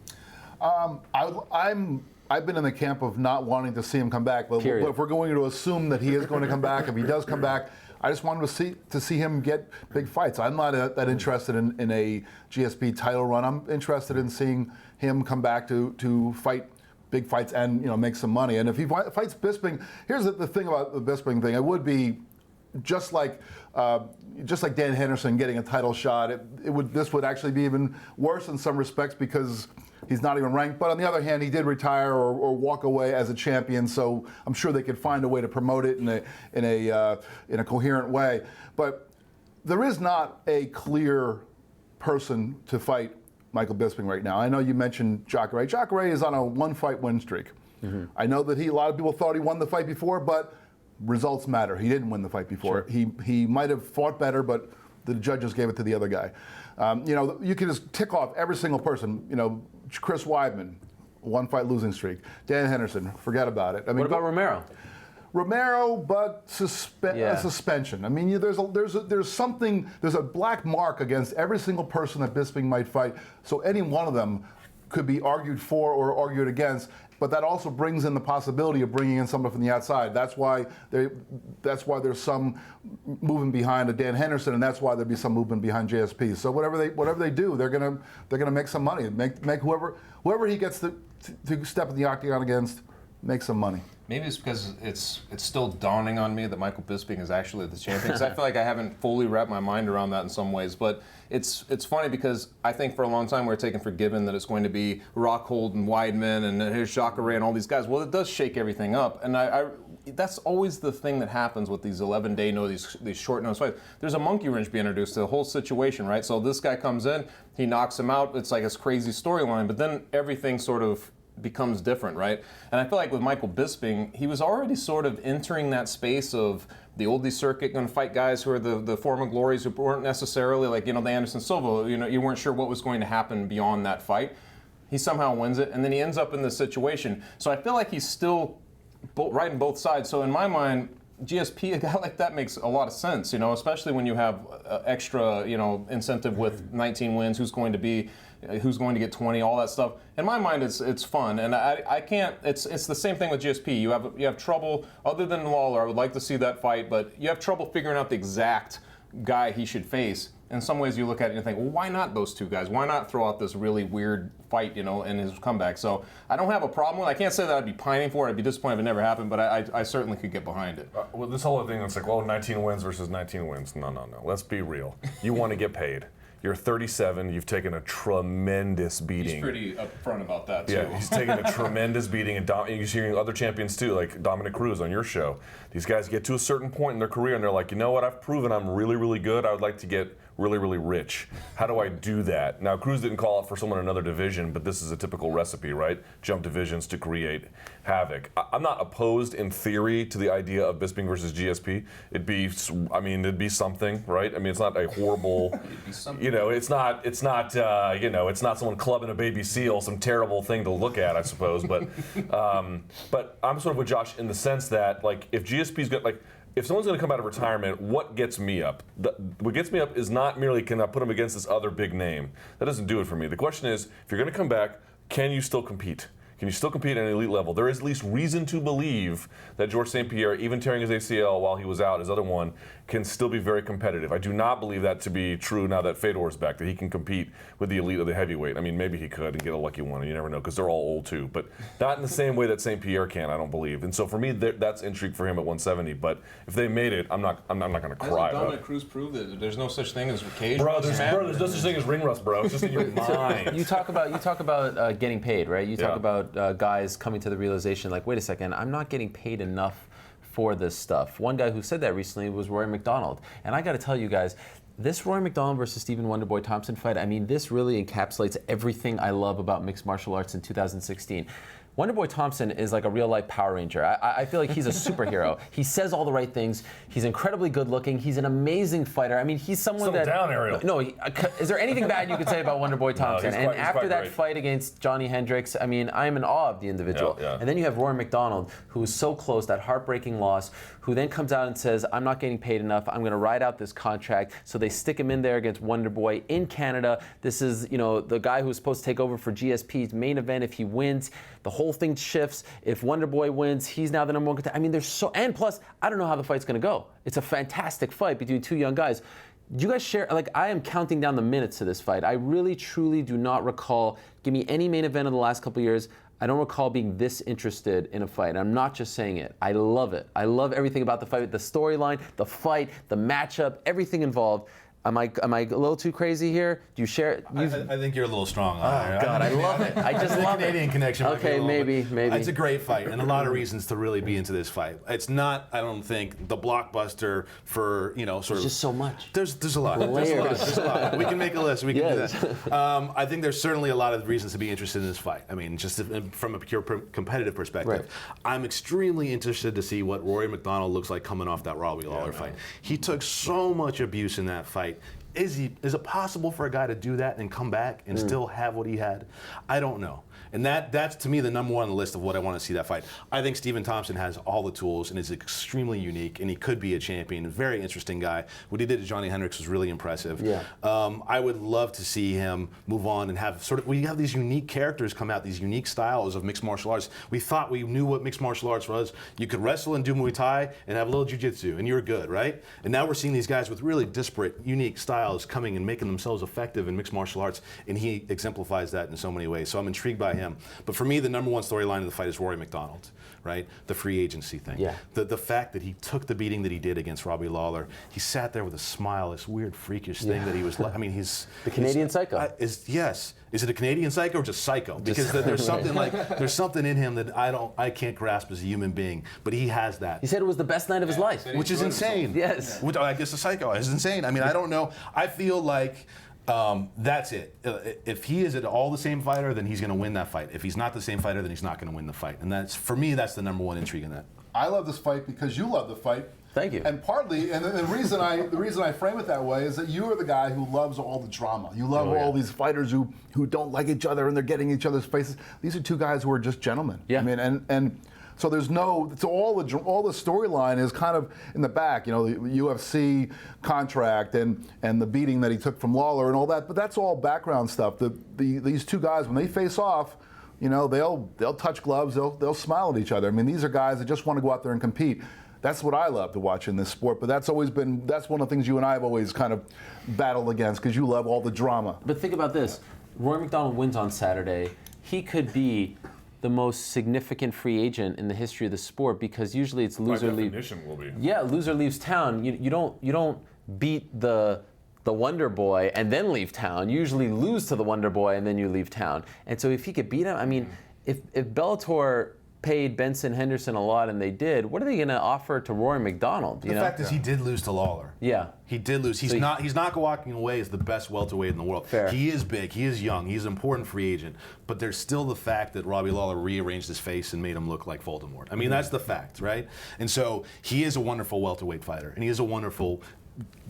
I've been in the camp of not wanting to see him come back, but if we're going to assume that he is going to come back, if he does come back, I just wanted to see him get big fights. I'm not that interested in a GSP title run. I'm interested in seeing him come back to fight big fights and make some money. And if he fights Bisping, here's the thing about the Bisping thing. It would be just like Dan Henderson getting a title shot. This would actually be even worse in some respects because he's not even ranked. But on the other hand, he did retire or walk away as a champion, so I'm sure they could find a way to promote it in a coherent way. But there is not a clear person to fight Michael Bisping right now. I know you mentioned Jacare. Jacare is on a one-fight win streak. I know that a lot of people thought he won the fight before, but results matter. He didn't win the fight before. Sure. He might have fought better, but the judges gave it to the other guy. You can just tick off every single person. Chris Weidman, one-fight losing streak. Dan Henderson, forget about it. I mean, what about Romero? Romero, but suspension. I mean, there's a black mark against every single person that Bisping might fight. So any one of them could be argued for or argued against. But that also brings in the possibility of bringing in somebody from the outside. That's why there's some movement behind a Dan Henderson, and that's why there'd be some movement behind JSP. So whatever they do, they're gonna make some money. Make whoever he gets to step in the octagon against, make some money. Maybe it's because it's still dawning on me that Michael Bisping is actually the champion. Because I feel like I haven't fully wrapped my mind around that in some ways. But it's funny because I think for a long time we were taking for given that it's going to be Rockhold and Weidman and here's Jacare and all these guys. Well, it does shake everything up, and that's always the thing that happens with these 11-day these short notice fights. There's a monkey wrench being introduced to the whole situation, right? So this guy comes in, he knocks him out. It's like this crazy storyline, but then everything sort of becomes different, right? And I feel like with Michael Bisping, he was already sort of entering that space of the oldie circuit, going to fight guys who are the former glories who weren't necessarily like, the Anderson Silva, you weren't sure what was going to happen beyond that fight. He somehow wins it, and then he ends up in this situation. So I feel like he's still riding both sides. So in my mind, GSP, a guy like that makes a lot of sense, especially when you have extra, incentive with 19 wins, who's going to get 20, all that stuff. In my mind, it's fun, and I can't. It's the same thing with GSP. You have trouble, other than Lawler. I would like to see that fight, but you have trouble figuring out the exact guy he should face. In some ways, you look at it and you think, well, why not those two guys? Why not throw out this really weird fight, in his comeback? So I don't have a problem with it. I can't say that I'd be pining for it. I'd be disappointed if it never happened, but I certainly could get behind it. Well, this whole thing, it's like, well, 19 wins versus 19 wins. No. Let's be real. You want to get paid. You're 37. You've taken a tremendous beating. He's pretty upfront about that, too. Yeah, he's taken a tremendous beating. And you're hearing other champions, too, like Dominic Cruz on your show. These guys get to a certain point in their career, and they're like, you know what? I've proven I'm really, really good. I would like to get really, really rich. How do I do that? Now, Cruz didn't call out for someone in another division, but this is a typical recipe, right? Jump divisions to create havoc. I'm not opposed in theory to the idea of Bisping versus GSP. It'd be something, right? I mean, it's not a horrible, it's not someone clubbing a baby seal, some terrible thing to look at, I suppose. But I'm sort of with Josh in the sense that, like, if GSP's got, like, if someone's going to come out of retirement, what gets me up? What gets me up is not merely can I put them against this other big name. That doesn't do it for me. The question is, if you're going to come back, can you still compete? Can you still compete at an elite level? There is at least reason to believe that George St. Pierre, even tearing his ACL while he was out, his other one, can still be very competitive. I do not believe that to be true now that Fedor's back, that he can compete with the elite of the heavyweight. I mean, maybe he could and get a lucky one, and you never know, because they're all old too. But not in the same way that St. Pierre can, I don't believe. And so for me, that's intrigue for him at 170. But if they made it, I'm not going to cry. Hasn't Dominic Cruz proved that there's no such thing as cage? There's no such thing as ring rust, bro. It's just in your mind. You talk about getting paid, right? You talk about guys coming to the realization, like, wait a second, I'm not getting paid enough for this stuff. One guy who said that recently was Rory McDonald. And I got to tell you guys, this Rory McDonald versus Stephen Wonderboy Thompson fight, I mean, this really encapsulates everything I love about mixed martial arts in 2016. Wonderboy Thompson is like a real-life Power Ranger. I feel like he's a superhero. He says all the right things. He's incredibly good-looking. He's an amazing fighter. I mean, he's someone Settle down, Ariel. No, is there anything bad you could say about Wonderboy Thompson? No, and after that fight against Johnny Hendricks, I mean, I am in awe of the individual. Yeah. And then you have Rory McDonald, who is so close, that heartbreaking loss, who then comes out and says, I'm not getting paid enough. I'm going to ride out this contract. So they stick him in there against Wonderboy in Canada. This is, the guy who's supposed to take over for GSP's main event. If he wins, the whole thing shifts. If Wonderboy wins, he's now the number one contender. I mean, and plus, I don't know how the fight's going to go. It's a fantastic fight between two young guys. Do you guys share, I am counting down the minutes to this fight. I really, truly do not recall, give me any main event of the last couple of years, I don't recall being this interested in a fight. And I'm not just saying it. I love it. I love everything about the fight, the storyline, the fight, the matchup, everything involved. Am I a little too crazy here? Do you share? I think you're a little strong on it. Oh, God, I love it. I just love the Canadian connection. Okay, maybe. It's a great fight, and a lot of reasons to really be into this fight. It's not, I don't think, the blockbuster for, sort of. There's just so much. There's a lot. There's a lot. We can make a list. We can do that. I think there's certainly a lot of reasons to be interested in this fight. I mean, just from a pure competitive perspective. Right. I'm extremely interested to see what Rory McDonald looks like coming off that Robbie Lawler fight. He took so much abuse in that fight. Is it possible for a guy to do that and come back and still have what he had? I don't know. And that's to me the number one on the list of what I want to see that fight. I think Stephen Thompson has all the tools and is extremely unique, and he could be a champion. Very interesting guy. What he did to Johnny Hendricks was really impressive. Yeah. I would love to see him move on and have we have these unique characters come out, these unique styles of mixed martial arts. We thought we knew what mixed martial arts was. You could wrestle and do Muay Thai and have a little jiu-jitsu, and you were good, right? And now we're seeing these guys with really disparate, unique styles coming and making themselves effective in mixed martial arts, and he exemplifies that in so many ways. So I'm intrigued by him. But for me, the number one storyline of the fight is Rory McDonald, right? The free agency thing. Yeah. The fact that he took the beating that he did against Robbie Lawler, he sat there with a smile, this weird freakish thing that he was like. I mean, he's The Canadian Psycho. Yes. Is it a Canadian psycho or just psycho? Because there's something there's something in him that I can't grasp as a human being, but he has that. He said it was the best night of his life. Which is insane. Yes. Which I guess a psycho is insane. I mean, I don't know. I feel like that's it. If he is at all the same fighter, then he's going to win that fight. If he's not the same fighter, then he's not going to win the fight. And that's, for me, that's the number one intrigue in that. I love this fight because you love the fight. Thank you. And partly, and the reason I frame it that way is that you are the guy who loves all the drama. You love all these fighters who don't like each other and they're getting each other's faces. These are two guys who are just gentlemen. Yeah. I mean, and so there's no, so all the storyline is kind of in the back. You know, the UFC contract and the beating that he took from Lawler and all that. But that's all background stuff. These two guys, when they face off, you know, they'll touch gloves, they'll smile at each other. I mean, these are guys that just want to go out there and compete. That's what I love to watch in this sport, but that's one of the things you and I have always kind of battled against, because you love all the drama. But think about this. Rory McDonald wins on Saturday. He could be the most significant free agent in the history of the sport, because usually it's loser leaves. By definition, will be. Yeah, loser leaves town. You don't beat the Wonder Boy and then leave town. You usually lose to the Wonder Boy and then you leave town. And so if he could beat him, I mean, if Bellator paid Benson Henderson a lot, and they did, what are they going to offer to Rory McDonald? The fact is, he did lose to Lawler. Yeah. He did lose. He's not walking away as the best welterweight in the world. Fair. He is big. He is young. He's an important free agent. But there's still the fact that Robbie Lawler rearranged his face and made him look like Voldemort. I mean, that's the fact, right? And so he is a wonderful welterweight fighter, and he is a wonderful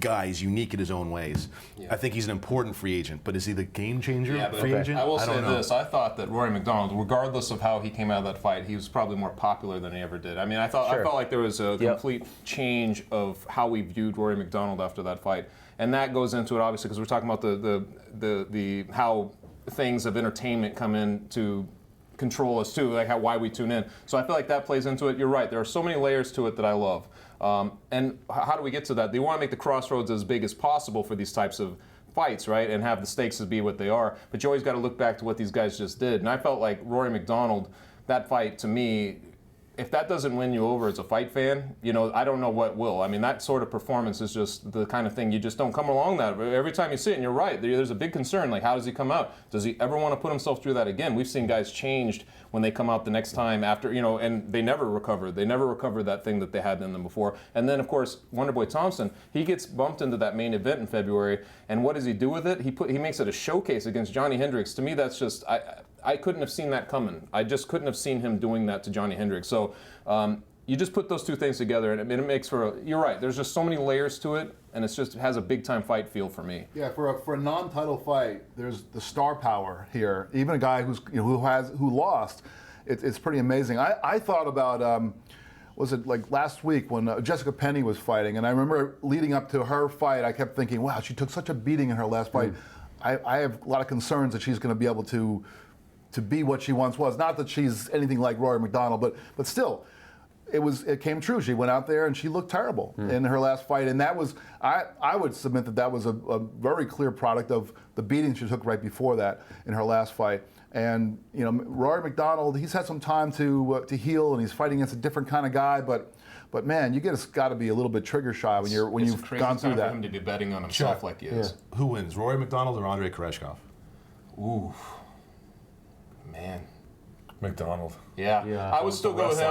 guy. He's unique in his own ways. I think he's an important free agent, but is he the game changer free agent? I will say don't know. this. I thought that Rory McDonald, regardless of how he came out of that fight, he was probably more popular than he ever did. I mean, I felt like there was a complete change of how we viewed Rory McDonald after that fight. And that goes into it, obviously, because we're talking about the how things of entertainment come in to control us too, like why we tune in. So I feel like that plays into it. You're right. There are so many layers to it that I love. And how do we get to that? They want to make the crossroads as big as possible for these types of fights, right? And have the stakes be what they are. But you always got to look back to what these guys just did. And I felt like Rory McDonald, that fight to me, if that doesn't win you over as a fight fan, you know, I don't know what will. I mean, that sort of performance is just the kind of thing you just don't come along that. Every time you see it, and you're right, there's a big concern, like how does he come out? Does he ever want to put himself through that again? We've seen guys changed when they come out the next time after, you know, and they never recovered. They never recovered that thing that they had in them before. And then, of course, Wonderboy Thompson, he gets bumped into that main event in February, and what does he do with it? He makes it a showcase against Johnny Hendricks. To me, that's just, I couldn't have seen that coming. I just couldn't have seen him doing that to Johnny Hendricks. So you just put those two things together, and it makes for you're right. There's just so many layers to it, and it has a big time fight feel for me. Yeah, for a non-title fight, there's the star power here. Even a guy who lost, it's pretty amazing. I thought about was it like last week when Jessica Penney was fighting, and I remember leading up to her fight, I kept thinking, wow, she took such a beating in her last fight. I have a lot of concerns that she's going to be able to be what she once was. Not that she's anything like Rory McDonald, but still, it came true. She went out there and she looked terrible in her last fight, and that was I would submit that was a very clear product of the beating she took right before that in her last fight. And you know, Rory McDonald, he's had some time to heal, and he's fighting against a different kind of guy, but man, you got to be a little bit trigger shy when you've gone through that. For him to be betting on himself like he is. Who wins, Rory McDonald or Andrei Koreshkov? Ooh, man. McDonald. Yeah. I would still go with him.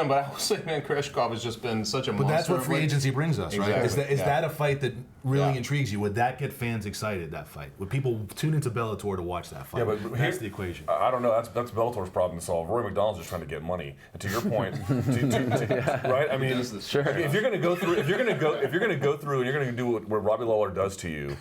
But I would say, man, Koreshkov has just been such a monster. But that's what free agency brings us, right? Exactly. Is that a fight that really intrigues you? Would that get fans excited, that fight? Would people tune into Bellator to watch that fight? Yeah, but that's the equation. I don't know. That's Bellator's problem to solve. Rory McDonald's just trying to get money. And to your point, right? I mean, if you're going to go through, and you're going to do what Robbie Lawler does to you,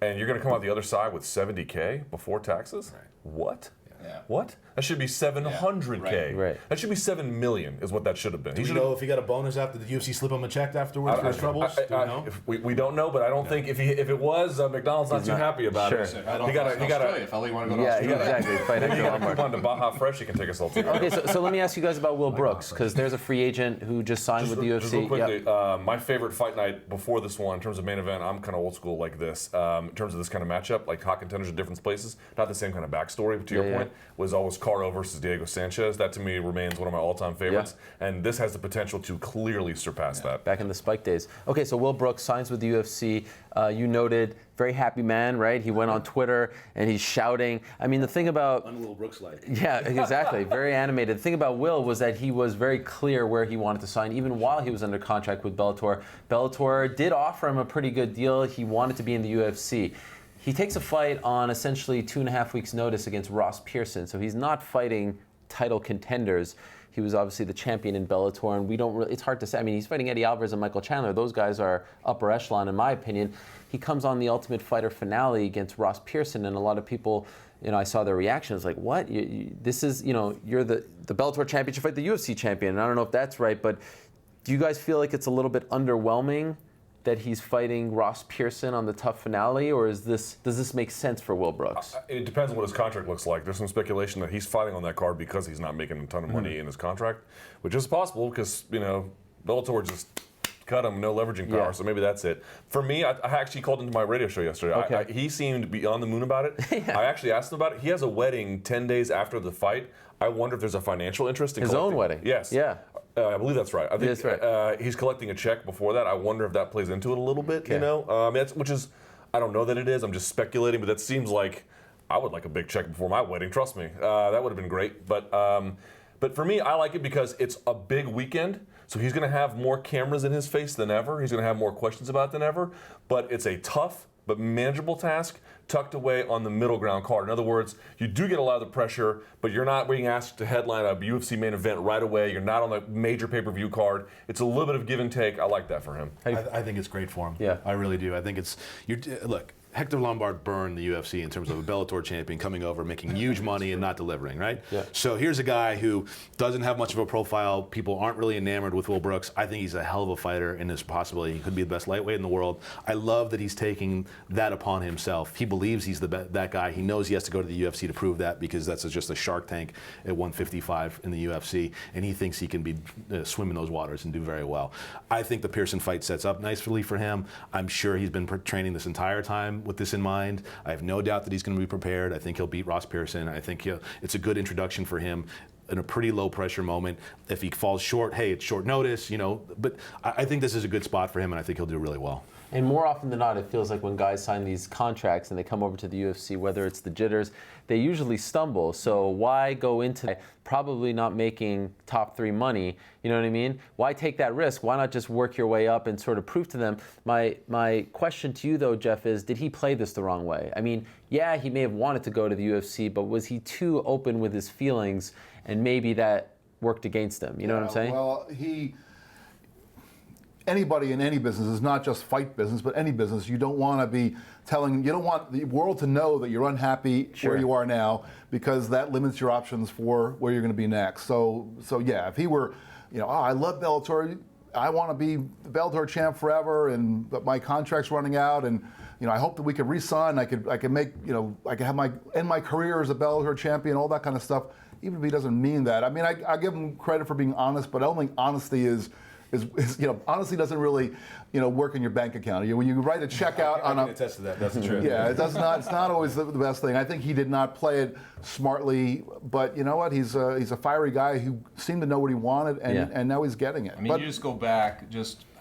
and you're going to come out the other side with $70K before taxes, what? Yeah. What? That should be 700K. Right. That should be 7 million is what that should have been. Do you know if he got a bonus after the UFC slip him a check afterwards for his troubles? Do you know? We don't know, but I don't think if it was, McDonald's not too happy about it. I don't know. He got a. If Ali want to go to Australia. exactly. Fight Maybe Hector you got a Lombard. coupon to Baja Fresh. You can take us all together. Okay, so let me ask you guys about Will Brooks, because there's a free agent who just signed with the UFC. Just real quickly, Yep. my favorite fight night before this one, in terms of main event, I'm kind of old school like this. In terms of this kind of matchup, like hot contenders in different places, not the same kind of backstory, but to your point, was always Caro versus Diego Sanchez. That to me remains one of my all-time favorites, and this has the potential to clearly surpass that. Back in the Spike days. Okay, so Will Brooks signs with the UFC. You noted, very happy man, right? He went on Twitter and he's shouting. I mean, the thing about Will Brooks like. Yeah, exactly. Very animated. The thing about Will was that he was very clear where he wanted to sign, even while he was under contract with Bellator. Bellator did offer him a pretty good deal. He wanted to be in the UFC. He takes a fight on essentially 2.5 weeks' notice against Ross Pearson, so he's not fighting title contenders. He was obviously the champion in Bellator, and we don't really, it's hard to say. I mean, he's fighting Eddie Alvarez and Michael Chandler. Those guys are upper echelon, in my opinion. He comes on the Ultimate Fighter finale against Ross Pearson, and a lot of people, I saw their reactions like, what? This is, you're the Bellator championship fight, the UFC champion. And I don't know if that's right, but do you guys feel like it's a little bit underwhelming that he's fighting Ross Pearson on the tough finale, or does this make sense for Will Brooks? It depends on what his contract looks like. There's some speculation that he's fighting on that card because he's not making a ton of money in his contract, which is possible because, Bellator just cut him, no leveraging power, so maybe that's it. For me, I actually called into my radio show yesterday. Okay. He seemed beyond the moon about it. I actually asked him about it. He has a wedding 10 days after the fight. I wonder if there's a financial interest in his own wedding. Yes. Yeah. I believe that's right. I think that's right. He's collecting a check before that. I wonder if that plays into it a little bit, which is, I don't know that it is. I'm just speculating, but that seems like I would like a big check before my wedding. Trust me. That would have been great. But for me, I like it because it's a big weekend. So he's going to have more cameras in his face than ever. He's going to have more questions about it than ever. But it's a tough but manageable task tucked away on the middle ground card. In other words, you do get a lot of the pressure, but you're not being asked to headline a UFC main event right away. You're not on the major pay-per-view card. It's a little bit of give and take. I like that for him. I think it's great for him. Yeah. I really do. I think look, Hector Lombard burned the UFC in terms of a Bellator champion coming over, making huge money and not delivering, right? Yeah. So here's a guy who doesn't have much of a profile. People aren't really enamored with Will Brooks. I think he's a hell of a fighter in this possibility. He could be the best lightweight in the world. I love that he's taking that upon himself. He believes he's that guy. He knows he has to go to the UFC to prove that because that's just a Shark Tank at 155 in the UFC, and he thinks he can be swim in those waters and do very well. I think the Pearson fight sets up nicely for him. I'm sure he's been training this entire time with this in mind. I have no doubt that he's going to be prepared. I think he'll beat Ross Pearson. I think it's a good introduction for him in a pretty low pressure moment. If he falls short, hey, it's short notice, but I think this is a good spot for him, and I think he'll do really well. And more often than not, it feels like when guys sign these contracts and they come over to the UFC, whether it's the jitters, they usually stumble. So why go into probably not making top 3 money? You know what I mean? Why take that risk? Why not just work your way up and sort of prove to them? My question to you, though, Jeff, is did he play this the wrong way? I mean, yeah, he may have wanted to go to the UFC, but was he too open with his feelings, and maybe that worked against him? You know what I'm saying? Well, anybody in any business is not just fight business, but any business. You don't want to be you don't want the world to know that you're unhappy where you are now, because that limits your options for where you're going to be next. So yeah, if he were, I love Bellator, I want to be the Bellator champ forever, but my contract's running out, and I hope that we could re-sign. I could make, I could end my career as a Bellator champion, all that kind of stuff. Even if he doesn't mean that, I mean, I give him credit for being honest, but I don't think honesty is honesty doesn't really, work in your bank account. When you write a check out I can attest to that. That's true. Yeah, it's not always the best thing. I think he did not play it smartly, but you know what? He's a fiery guy who seemed to know what he wanted, and now he's getting it. I mean, you just go back,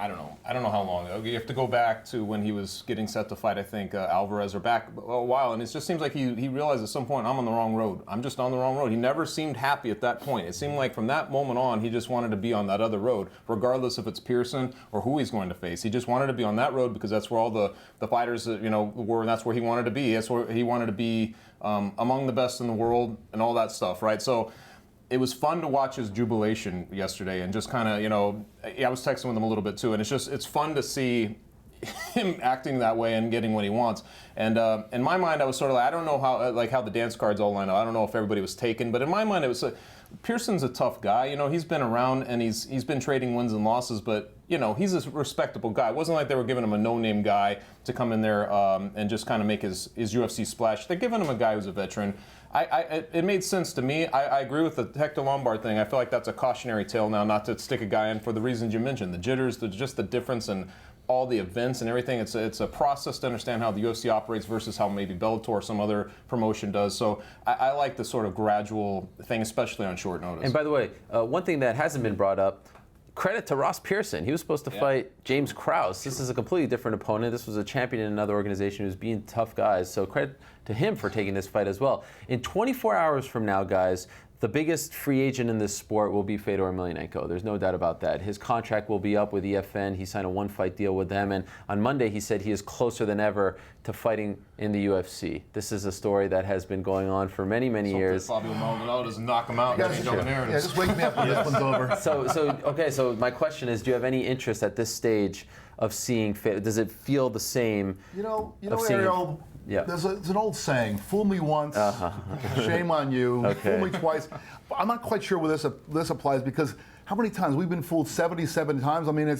I don't know how long ago. You have to go back to when he was getting set to fight, I think, Alvarez, or back a while, and it just seems like he realized at some point, I'm on the wrong road. I'm just on the wrong road. He never seemed happy at that point. It seemed like from that moment on, he just wanted to be on that other road, regardless if it's Pearson or who he's going to face. He just wanted to be on that road because that's where all the fighters, were, and that's where he wanted to be. That's where he wanted to be among the best in the world and all that stuff, right? So it was fun to watch his jubilation yesterday, and just kind of, I was texting with him a little bit too, and it's fun to see. him acting that way and getting what he wants. And in my mind, I was sort of like, I don't know how the dance cards all line up. I don't know if everybody was taken, but in my mind, it was Pearson's a tough guy. You know, he's been around and he's been trading wins and losses, but you know, he's a respectable guy. It wasn't like they were giving him a no-name guy to come in there and just kind of make his UFC splash. They're giving him a guy who's a veteran. It made sense to me. I agree with the Hector Lombard thing. I feel like that's a cautionary tale now, not to stick a guy in for the reasons you mentioned. The jitters, just the difference in all the events and everything. It's a process to understand how the UFC operates versus how maybe Bellator or some other promotion does. So I like the sort of gradual thing, especially on short notice. And by the way, one thing that hasn't been brought up, credit to Ross Pearson. He was supposed to fight James Krause. This is a completely different opponent. This was a champion in another organization who's being tough guys. So credit to him for taking this fight as well. In 24 hours from now, guys, the biggest free agent in this sport will be Fedor Emelianenko. There's no doubt about that. His contract will be up with EFN. He signed a one-fight deal with them, and on Monday he said he is closer than ever to fighting in the UFC. This is a story that has been going on for many, many years. Fabio Maldonado doesn't knock him out and change all the narratives. Yeah, just wake me up when this one's over. So my question is, do you have any interest at this stage of seeing Fedor? Does it feel the same? You know, seeing Ariel, Yeah. There's an old saying, fool me once, shame on you, Okay. fool me twice. But I'm not quite sure where this applies, because how many times? We've been fooled 77 times. I mean,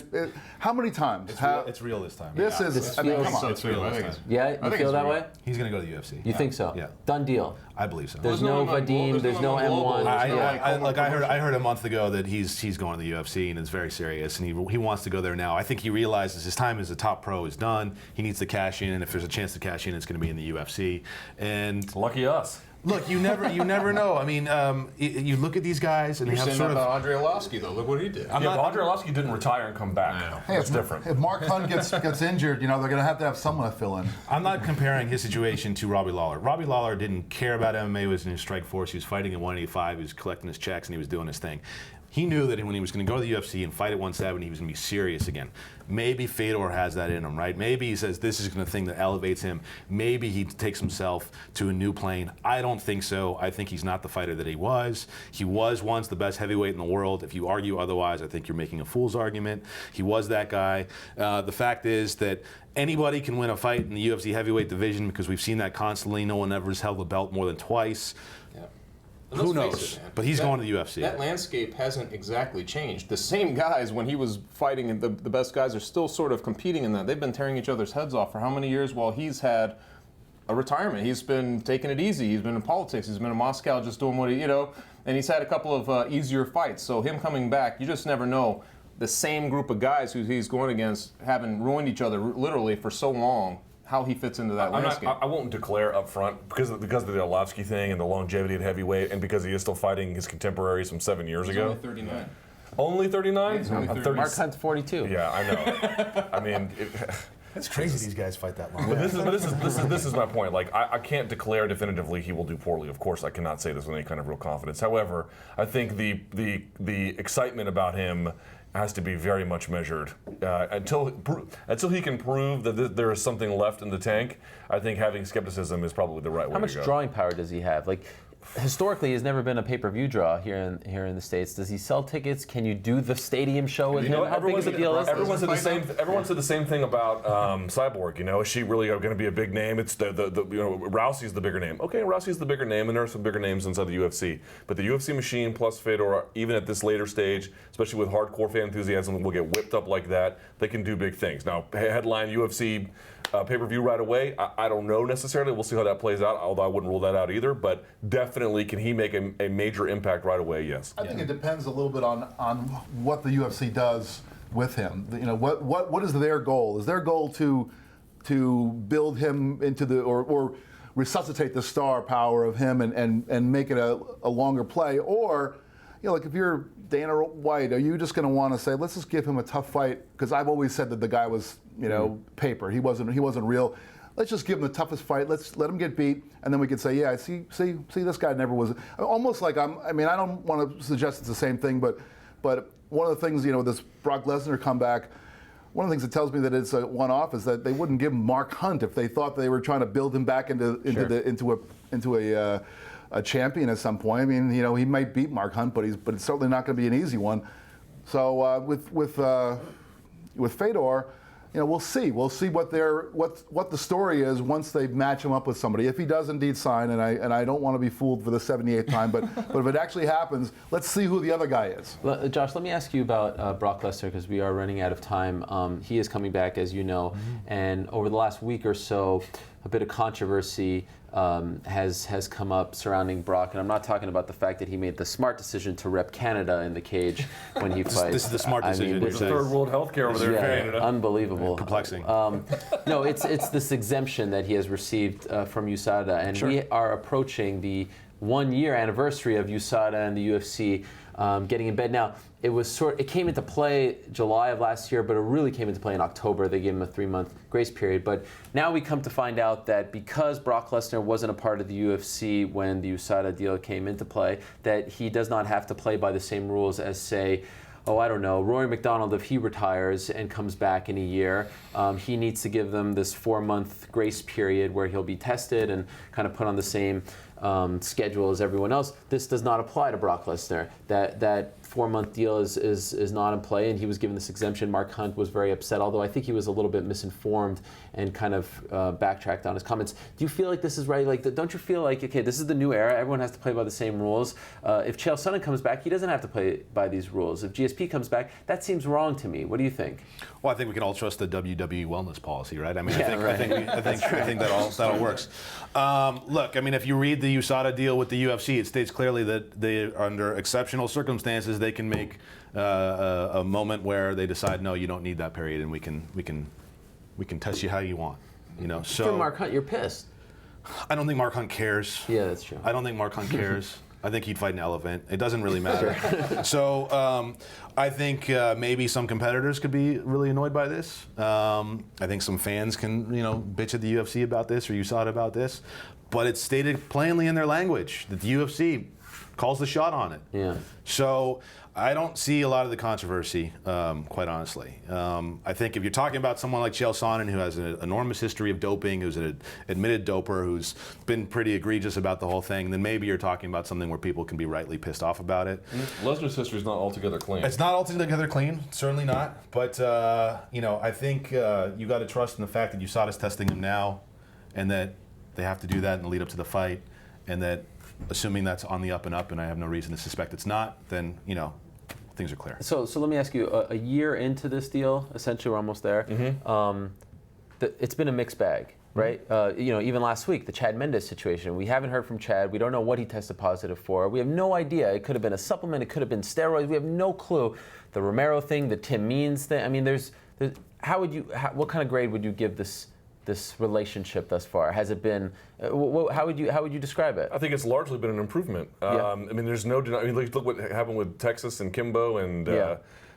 how many times? It's real this time. This Yeah. is, I mean, come on. It's real this time. Yeah, you think feel it's that real. way? He's going to go to the UFC. You think so? Yeah. Done deal. I believe so. There's no Vadim, there's no M1. I heard a month ago that he's going to the UFC and it's very serious, and he wants to go there now. I think he realizes his time as a top pro is done. He needs to cash in, and if there's a chance to cash in, it's going to be in the UFC. And Lucky us. look, you never know. I mean, you look at these guys and You're they have saying sort that of. about Andre Arlovski, though. Look what he did. But Andre Arlovski didn't retire and come back. Hey, That's different. If Mark Hunt gets injured, you know, they're going to have someone to fill in. I'm not comparing his situation to Robbie Lawler. Robbie Lawler didn't care about MMA. He was in his strike force. He was fighting at 185. He was collecting his checks and he was doing his thing. He knew that when he was going to go to the UFC and fight at 170, he was going to be serious again. Maybe Fedor has that in him, right? Maybe he says this is the thing that elevates him. Maybe he takes himself to a new plane. I don't think so. I think he's not the fighter that he was. He was once the best heavyweight in the world. If you argue otherwise, I think you're making a fool's argument. He was that guy. The fact is that anybody can win a fight in the UFC heavyweight division because we've seen that constantly. No one ever has held the belt more than twice. Yeah. Who knows? But he's going to the UFC. That landscape hasn't exactly changed. The same guys, when he was fighting, and the best guys are still sort of competing in that. They've been tearing each other's heads off for how many years while he's had a retirement. He's been taking it easy. He's been in politics. He's been in Moscow just doing what and he's had a couple of easier fights. So him coming back, you just never know. The same group of guys who he's going against having ruined each other literally for so long, how he fits into that landscape. I won't declare up front because of the Arlovski thing and the longevity at heavyweight, and because he is still fighting his contemporaries from 7 years He's ago. only 39. Only 39? He's only I'm 30. Mark Hunt's 42. Yeah, I know. I mean, It's crazy these guys fight that long. but this is my point. Like, I can't declare definitively he will do poorly. Of course, I cannot say this with any kind of real confidence. However, I think the excitement about him has to be very much measured until he can prove that there is something left in the tank. I think having skepticism is probably the right way How to much go. drawing power does he have? Like, historically, he's never been a pay-per-view draw here in the States. Does he sell tickets? Can you do the stadium show with him? How big of a deal is this? Everyone said the same thing about Cyborg. You know, is she really going to be a big name? It's Rousey's the bigger name. Okay, Rousey's the bigger name, and there are some bigger names inside the UFC. But the UFC machine plus Fedor, even at this later stage, especially with hardcore fan enthusiasm, will get whipped up like that. They can do big things. Now, headline UFC pay-per-view right away. I don't know necessarily. We'll see how that plays out. Although I wouldn't rule that out either. But definitely, can he make a major impact right away? Yes. I think it depends a little bit on what the UFC does with him. You know, what is their goal? Is their goal to build him into or resuscitate the star power of him and make it a longer play? Or, you know, like if you're Dana White, are you just going to want to say, let's just give him a tough fight? Because I've always said that the guy was, you know, paper. He wasn't real. Let's just give him the toughest fight. Let's let him get beat, and then we can say, yeah, see, this guy never was. Almost like I don't want to suggest it's the same thing, but one of the things, you know, this Brock Lesnar comeback. One of the things that tells me that it's a one-off is that they wouldn't give him Mark Hunt if they thought they were trying to build him back into a champion at some point. I mean, you know, he might beat Mark Hunt, but it's certainly not going to be an easy one. So with Fedor, we'll see. We'll see what the story is once they match him up with somebody. If he does indeed sign, and I don't want to be fooled for the 78th time, but if it actually happens, let's see who the other guy is. Well, Josh, let me ask you about Brock Lesnar, because we are running out of time. He is coming back, as you know, and over the last week or so, a bit of controversy has come up surrounding Brock, and I'm not talking about the fact that he made the smart decision to rep Canada in the cage when he fights. This is the smart decision. This It's third world healthcare over there in Canada. Unbelievable. Perplexing. No, it's this exemption that he has received from USADA, and we are approaching the 1-year anniversary of USADA and the UFC getting in bed. Now, it came into play July of last year, but it really came into play in October. They gave him a 3-month grace period. But now we come to find out that because Brock Lesnar wasn't a part of the UFC when the USADA deal came into play, that he does not have to play by the same rules as, say, I don't know, Rory McDonald. If he retires and comes back in a year, he needs to give them this 4-month grace period where he'll be tested and kind of put on the same schedule as everyone else. This does not apply to Brock Lesnar. That 4-month deal is not in play, and he was given this exemption. Mark Hunt was very upset, although I think he was a little bit misinformed and kind of backtracked on his comments. Do you feel like this is right? Like, don't you feel like, okay, this is the new era, everyone has to play by the same rules? If Chael Sonnen comes back, he doesn't have to play by these rules. If GSP comes back, that seems wrong to me. What do you think? Well, I think we can all trust the WWE wellness policy, right? I mean, Yeah, I think that all works. Look, I mean, if you read the USADA deal with the UFC, it states clearly that they, under exceptional circumstances, they can make a moment where they decide, no, you don't need that period, and we can test you how you want. So For Mark Hunt, you're pissed. I don't think Mark Hunt cares. Yeah, that's true. I don't think Mark Hunt cares. I think he'd fight an elephant. It doesn't really matter. So I think maybe some competitors could be really annoyed by this. I think some fans can, bitch at the UFC about this or USADA about this. But it's stated plainly in their language that the UFC calls the shot on it. Yeah. So I don't see a lot of the controversy, quite honestly. I think if you're talking about someone like Chael Sonnen, who has an enormous history of doping, who's an admitted doper, who's been pretty egregious about the whole thing, then maybe you're talking about something where people can be rightly pissed off about it. Lesnar's history is not altogether clean. It's not altogether clean, certainly not. But I think you got to trust in the fact that USADA's testing him now, and that they have to do that in the lead up to the fight, and that assuming that's on the up and up, and I have no reason to suspect it's not, then things are clear. So let me ask you, a year into this deal, essentially we're almost there, it's been a mixed bag, right? Even last week, the Chad Mendes situation, we haven't heard from Chad. We don't know what he tested positive for. We have no idea. It could have been a supplement. It could have been steroids. We have no clue. The Romero thing, the Tim Means thing. I mean, what kind of grade would you give this relationship thus far? Has it been? How would you describe it? I think it's largely been an improvement. I mean, there's no denying. I mean, look what happened with Texas and Kimbo, and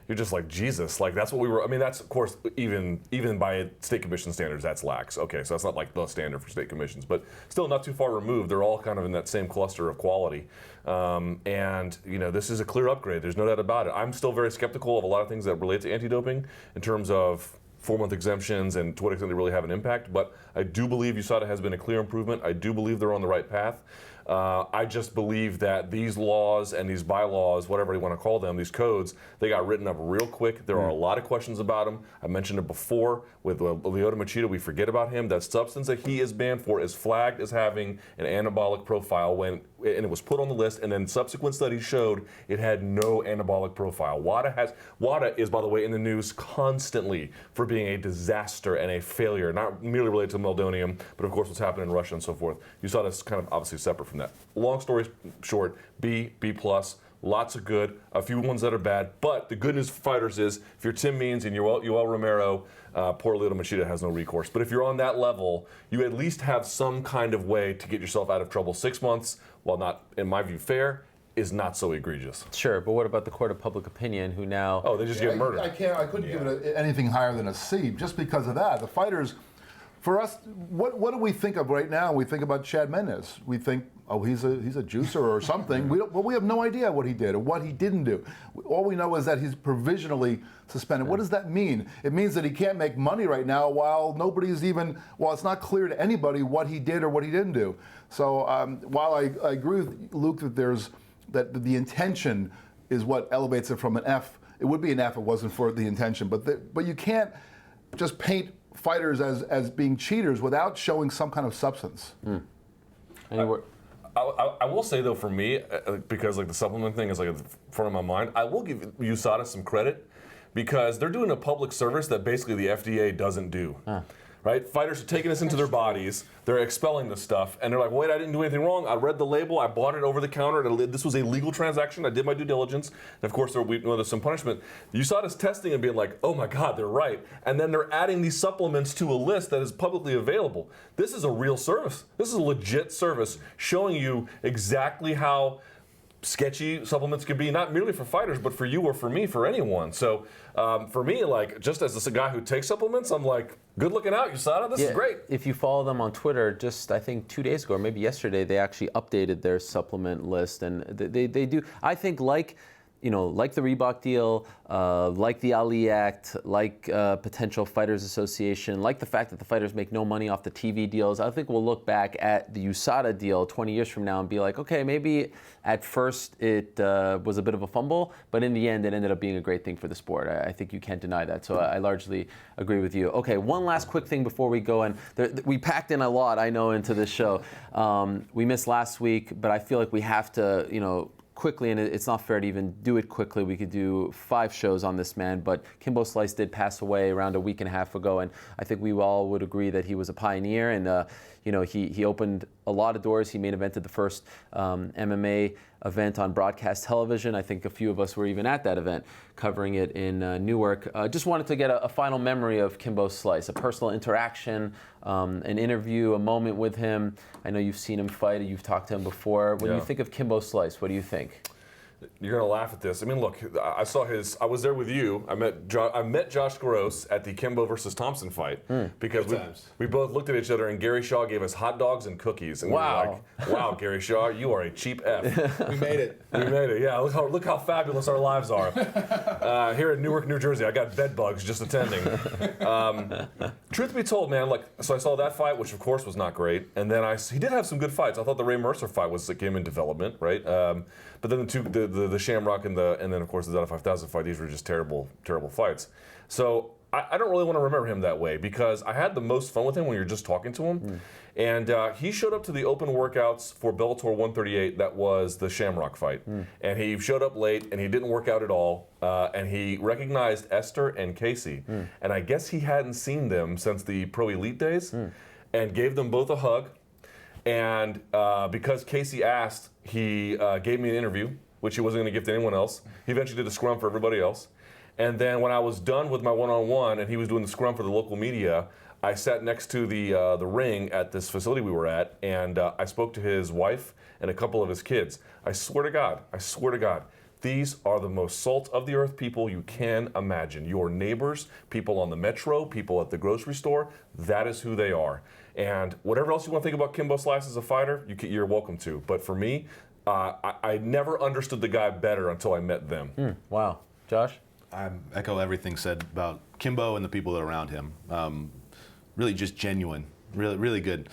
you're just like, Jesus, like that's what we were. I mean, that's of course even by state commission standards, that's lax. Okay, so that's not like the standard for state commissions, but still not too far removed. They're all kind of in that same cluster of quality, and this is a clear upgrade. There's no doubt about it. I'm still very skeptical of a lot of things that relate to anti-doping in terms of 4-month exemptions and to what extent they really have an impact. But I do believe USADA has been a clear improvement. I do believe they're on the right path. I just believe that these laws and these bylaws, whatever you want to call them, these codes, they got written up real quick. There are a lot of questions about them. I mentioned it before with Lyoto Machida. We forget about him. That substance that he is banned for is flagged as having an anabolic profile and it was put on the list, and then subsequent studies showed it had no anabolic profile. WADA is, by the way, in the news constantly for being a disaster and a failure, not merely related to meldonium, but of course what's happening in Russia and so forth. USADA is kind of obviously separate from that. Long story short, B+, lots of good, a few ones that are bad, but the good news for fighters is if you're Tim Means and you're Yoel Romero, poor little Machida has no recourse. But if you're on that level, you at least have some kind of way to get yourself out of trouble. 6 months, while not, in my view, fair, is not so egregious. Sure, but what about the court of public opinion who now... Oh, they just get murdered. I couldn't give it anything higher than a C just because of that. The fighters, for us, what do we think of right now? We think about Chad Mendes. We think, oh, he's a juicer or something. We have no idea what he did or what he didn't do. All we know is that he's provisionally suspended. What does that mean? It means that he can't make money right now while it's not clear to anybody what he did or what he didn't do. So while I agree with Luke that the intention is what elevates it from an F, it would be an F if it wasn't for the intention. But you can't just paint fighters as being cheaters without showing some kind of substance. I will say though, for me, because like the supplement thing is like in front of my mind, I will give USADA some credit because they're doing a public service that basically the FDA doesn't do. Right? Fighters are taking this into their bodies, they're expelling this stuff, and they're like, wait, I didn't do anything wrong. I read the label, I bought it over the counter, this was a legal transaction, I did my due diligence, and of course there's some punishment. USADA's testing and being like, oh my God, they're right. And then they're adding these supplements to a list that is publicly available. This is a real service. This is a legit service showing you exactly how sketchy supplements could be, not merely for fighters, but for you or for me, for anyone. So for me, like, just as a guy who takes supplements, I'm like, good looking out, USADA, this is great. If you follow them on Twitter, just I think 2 days ago, or maybe yesterday, they actually updated their supplement list, and they do, I think, like the Reebok deal, like the Ali Act, like potential Fighters Association, like the fact that the fighters make no money off the TV deals. I think we'll look back at the USADA deal 20 years from now and be like, okay, maybe at first it was a bit of a fumble, but in the end it ended up being a great thing for the sport. I think you can't deny that. So I largely agree with you. Okay, one last quick thing before we go, and we packed in a lot, I know, into this show. We missed last week, but I feel like we have to, quickly, and it's not fair to even do it quickly. We could do 5 shows on this man, but Kimbo Slice did pass away around a week and a half ago, and I think we all would agree that he was a pioneer, and he opened a lot of doors. He main evented the first MMA event on broadcast television. I think a few of us were even at that event, covering it in Newark. Just wanted to get a final memory of Kimbo Slice, a personal interaction, an interview, a moment with him. I know you've seen him fight, you've talked to him before. When you think of Kimbo Slice, what do you think? You're gonna laugh at this. I mean, look, I was there with you. I met Josh Gross at the Kimbo versus Thompson fight because we both looked at each other, and Gary Shaw gave us hot dogs and cookies, and we were like, wow, Gary Shaw, you are a cheap F. We made it. We made it. Yeah, look how fabulous our lives are. Here in Newark, New Jersey, I got bed bugs just attending. Truth be told, man, so I saw that fight, which of course was not great, and then he did have some good fights. I thought the Ray Mercer fight was a game in development, right? But then the Shamrock and then of course the Dada 5000 fight, these were just terrible, terrible fights. So I don't really want to remember him that way because I had the most fun with him when you're just talking to him. And he showed up to the open workouts for Bellator 138, that was the Shamrock fight. And he showed up late and he didn't work out at all. And he recognized Esther and Casey. And I guess he hadn't seen them since the Pro Elite days and gave them both a hug. And because Casey asked, he gave me an interview, which he wasn't going to give to anyone else. He eventually did a scrum for everybody else. And then when I was done with my one-on-one and he was doing the scrum for the local media, I sat next to the ring at this facility we were at, and I spoke to his wife and a couple of his kids. I swear to God, these are the most salt of the earth people you can imagine. Your neighbors, people on the metro, people at the grocery store, that is who they are. And whatever else you want to think about Kimbo Slice as a fighter, you're welcome to. But for me, I never understood the guy better until I met them. Wow. Josh? I echo everything said about Kimbo and the people that are around him. Really just genuine. Really, really good.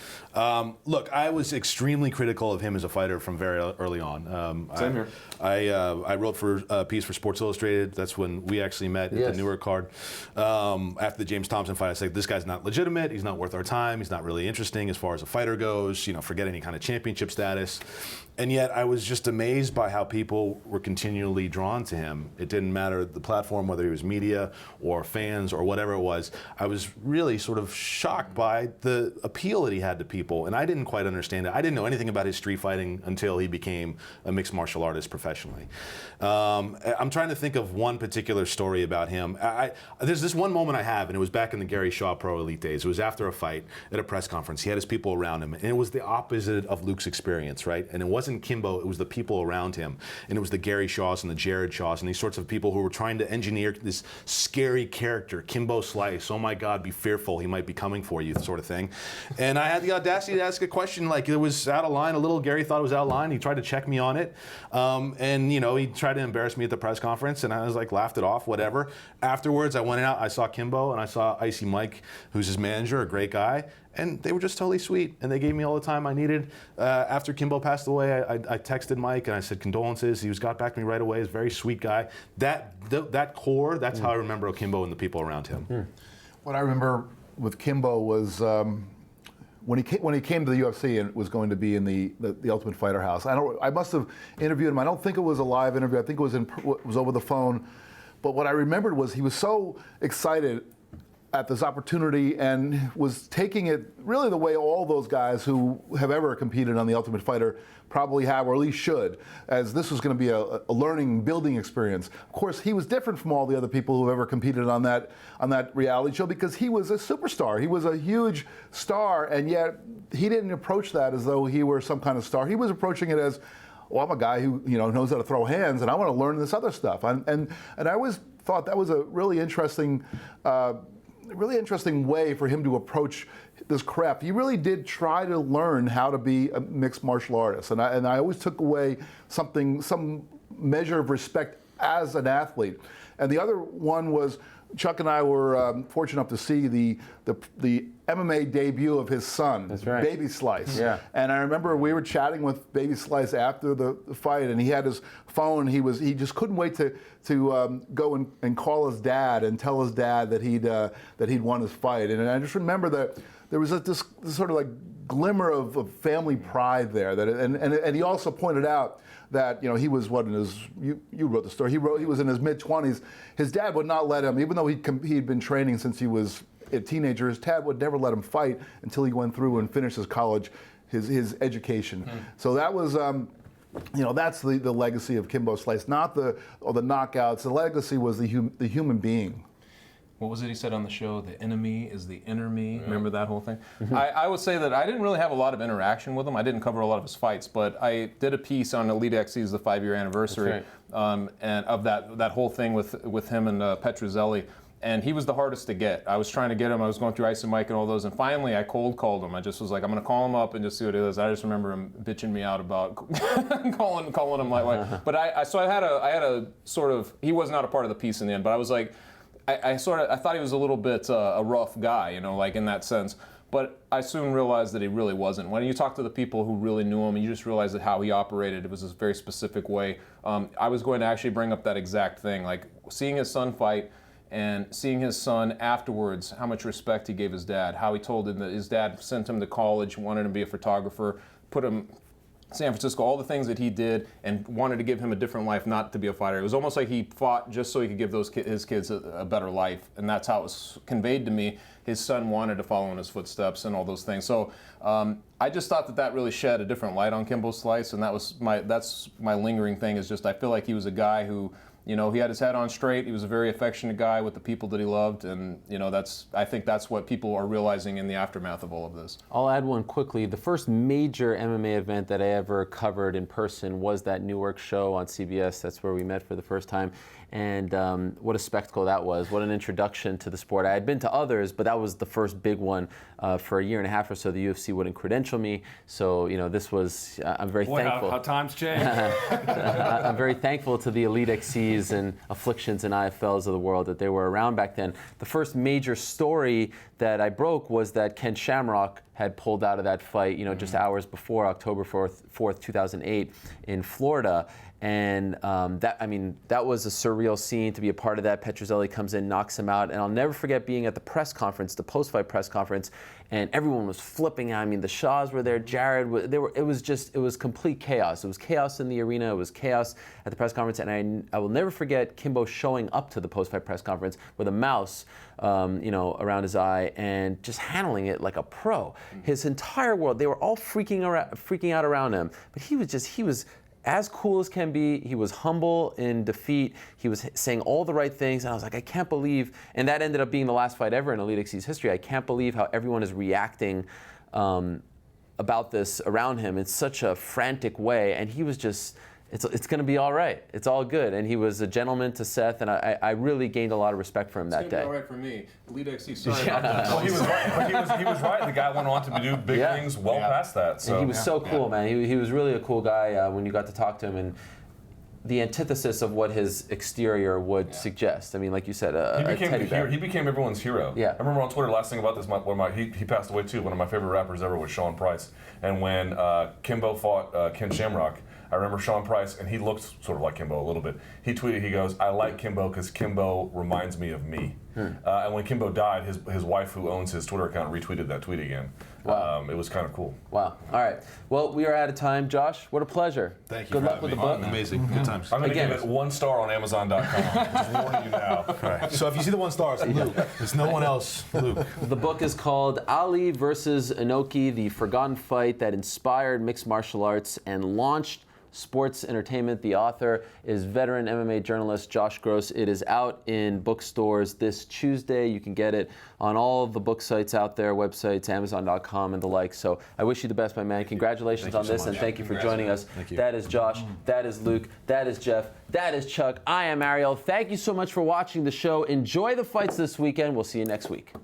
Look, I was extremely critical of him as a fighter from very early on. Same here. I wrote for a piece for Sports Illustrated. That's when we actually met at the Newark card. After the James Thompson fight, I said, this guy's not legitimate. He's not worth our time. He's not really interesting as far as a fighter goes. Forget any kind of championship status. And yet I was just amazed by how people were continually drawn to him. It didn't matter the platform, whether he was media or fans or whatever it was. I was really sort of shocked by the appeal that he had to people, and I didn't quite understand it. I didn't know anything about his street fighting until he became a mixed martial artist professionally. I'm trying to think of one particular story about him. There's this one moment I have, and it was back in the Gary Shaw Pro Elite days. It was after a fight at a press conference. He had his people around him, and it was the opposite of Luke's experience, right? And it wasn't Kimbo, it was the people around him. And it was the Gary Shaws and the Jared Shaws and these sorts of people who were trying to engineer this scary character, Kimbo Slice. Oh my God, be fearful, he might be coming for you, sort of thing. And I had the audacity to ask a question like it was out of line. A little Gary thought it was out of line. He tried to check me on it. And he tried to embarrass me at the press conference, and I was like, laughed it off, whatever. Afterwards, I went out, I saw Kimbo, and I saw Icy Mike, who's his manager, a great guy. And they were just totally sweet, and they gave me all the time I needed. After Kimbo passed away, I texted Mike and I said condolences. He got back to me right away. He's a very sweet guy. That core, that's how I remember Kimbo and the people around him. What I remember with Kimbo was when he came to the UFC and was going to be in the Ultimate Fighter house. I must have interviewed him. I don't think it was a live interview. I think it was over the phone. But what I remembered was he was so excited at this opportunity and was taking it really the way all those guys who have ever competed on the Ultimate Fighter probably have, or at least should, as this was going to be a learning, building experience. Of course, he was different from all the other people who have ever competed on that reality show because he was a superstar. He was a huge star, and yet he didn't approach that as though he were some kind of star. He was approaching it as, well, I'm a guy who knows how to throw hands, and I want to learn this other stuff. And I always thought that was a really interesting way for him to approach this craft. He really did try to learn how to be a mixed martial artist, and I always took away some measure of respect as an athlete. And the other one was Chuck and I were fortunate enough to see the MMA debut of his son, That's right. Baby Slice. Yeah. And I remember we were chatting with Baby Slice after the fight, and he had his phone. He just couldn't wait to go and call his dad and tell his dad that he'd won his fight. And I just remember that there was this sort of like glimmer of family pride there. And he also pointed out that he was you wrote the story. He was in his mid-20s. His dad would not let him, even though he'd been training since he was a teenager. His dad would never let him fight until he went through and finished his college, his education. So that was. That's the legacy of Kimbo Slice, not the knockouts. The legacy was the human being. What was it he said on the show? The enemy is the inner me. Yeah. Remember that whole thing? I would say that I didn't really have a lot of interaction with him. I didn't cover a lot of his fights, but I did a piece on Elite XC's the 5-year anniversary, and of that whole thing with him and Petruzzelli. And he was the hardest to get. I was trying to get him. I was going through Ice and Mike and all those. And finally, I cold called him. I just was like, I'm going to call him up and just see what it is. I just remember him bitching me out about calling him like. But I had a sort of. He was not a part of the piece in the end. But I was like, I thought he was a little bit a rough guy, like in that sense. But I soon realized that he really wasn't. When you talk to the people who really knew him, you just realize that how he operated, it was a very specific way. I was going to actually bring up that exact thing, like seeing his son fight. And seeing his son afterwards, how much respect he gave his dad, how he told him that his dad sent him to college, wanted him to be a photographer, put him in San Francisco, all the things that he did, and wanted to give him a different life, not to be a fighter. It was almost like he fought just so he could give his kids a better life, and that's how it was conveyed to me. His son wanted to follow in his footsteps and all those things. So I just thought that really shed a different light on Kimbo Slice, and that's my lingering thing. Is just I feel like he was a guy who. He had his head on straight. He was a very affectionate guy with the people that he loved, and I think that's what people are realizing in the aftermath of all of this. I'll add one quickly. The first major MMA event that I ever covered in person was that Newark show on CBS. That's where we met for the first time. And what a spectacle that was. What an introduction to the sport. I had been to others, but that was the first big one. For a year and a half or so, the UFC wouldn't credential me. So, this was, I'm very thankful. How times change. I'm very thankful to the Elite XCs and Afflictions and IFLs of the world that they were around back then. The first major story that I broke was that Ken Shamrock had pulled out of that fight, just hours before October 4th, 2008 in Florida. And that was a surreal scene to be a part of that. Petruzzelli comes in, knocks him out. And I'll never forget being at the press conference, the post-fight press conference, and everyone was flipping. I mean, the Shaws were there, Jared, it was complete chaos. It was chaos in the arena. It was chaos at the press conference. And I will never forget Kimbo showing up to the post-fight press conference with a mouse, around his eye and just handling it like a pro. His entire world, they were all freaking out around him. But he was as cool as can be. He was humble in defeat. He was saying all the right things. And I was like, I can't believe, and that ended up being the last fight ever in Elite XC's history. I can't believe how everyone is reacting about this around him in such a frantic way. And he was just, it's going to be all right. It's all good. And he was a gentleman to Seth, and I really gained a lot of respect for him that day. It's going to be all right for me. Elite XC, sorry about that. Well, he was right. He was right. The guy went on to do big things past that. So. And he was so cool, man. He was really a cool guy when you got to talk to him, and the antithesis of what his exterior would suggest. I mean, like you said, a teddy bear. He became everyone's hero. Yeah. I remember on Twitter, last thing about this, he passed away too. One of my favorite rappers ever was Sean Price. And when Kimbo fought Ken Shamrock, I remember Sean Price, and he looked sort of like Kimbo a little bit. He tweeted, he goes, I like Kimbo because Kimbo reminds me of me. And when Kimbo died, his wife, who owns his Twitter account, retweeted that tweet again. Wow. It was kind of cool. Wow. All right. Well, we are out of time. Josh, what a pleasure. Thank you. Good for luck having with the me. book. Amazing. Good times. I'm going to Again. give it 1 star on Amazon.com. Just warning you now. All right. So if you see the 1 star, it's Luke. There's no one else. Luke. The book is called Ali versus Inoki, the forgotten fight that inspired mixed martial arts and launched sports entertainment. The author is veteran MMA journalist Josh Gross. It is out in bookstores this Tuesday. You can get it on all of the book sites out there, websites, Amazon.com and the like. So I wish you the best, my man. Congratulations on this, and thank you for joining us. Thank you. That is Josh. That is Luke. That is Jeff. That is Chuck. I am Ariel. Thank you so much for watching the show. Enjoy the fights this weekend. We'll see you next week.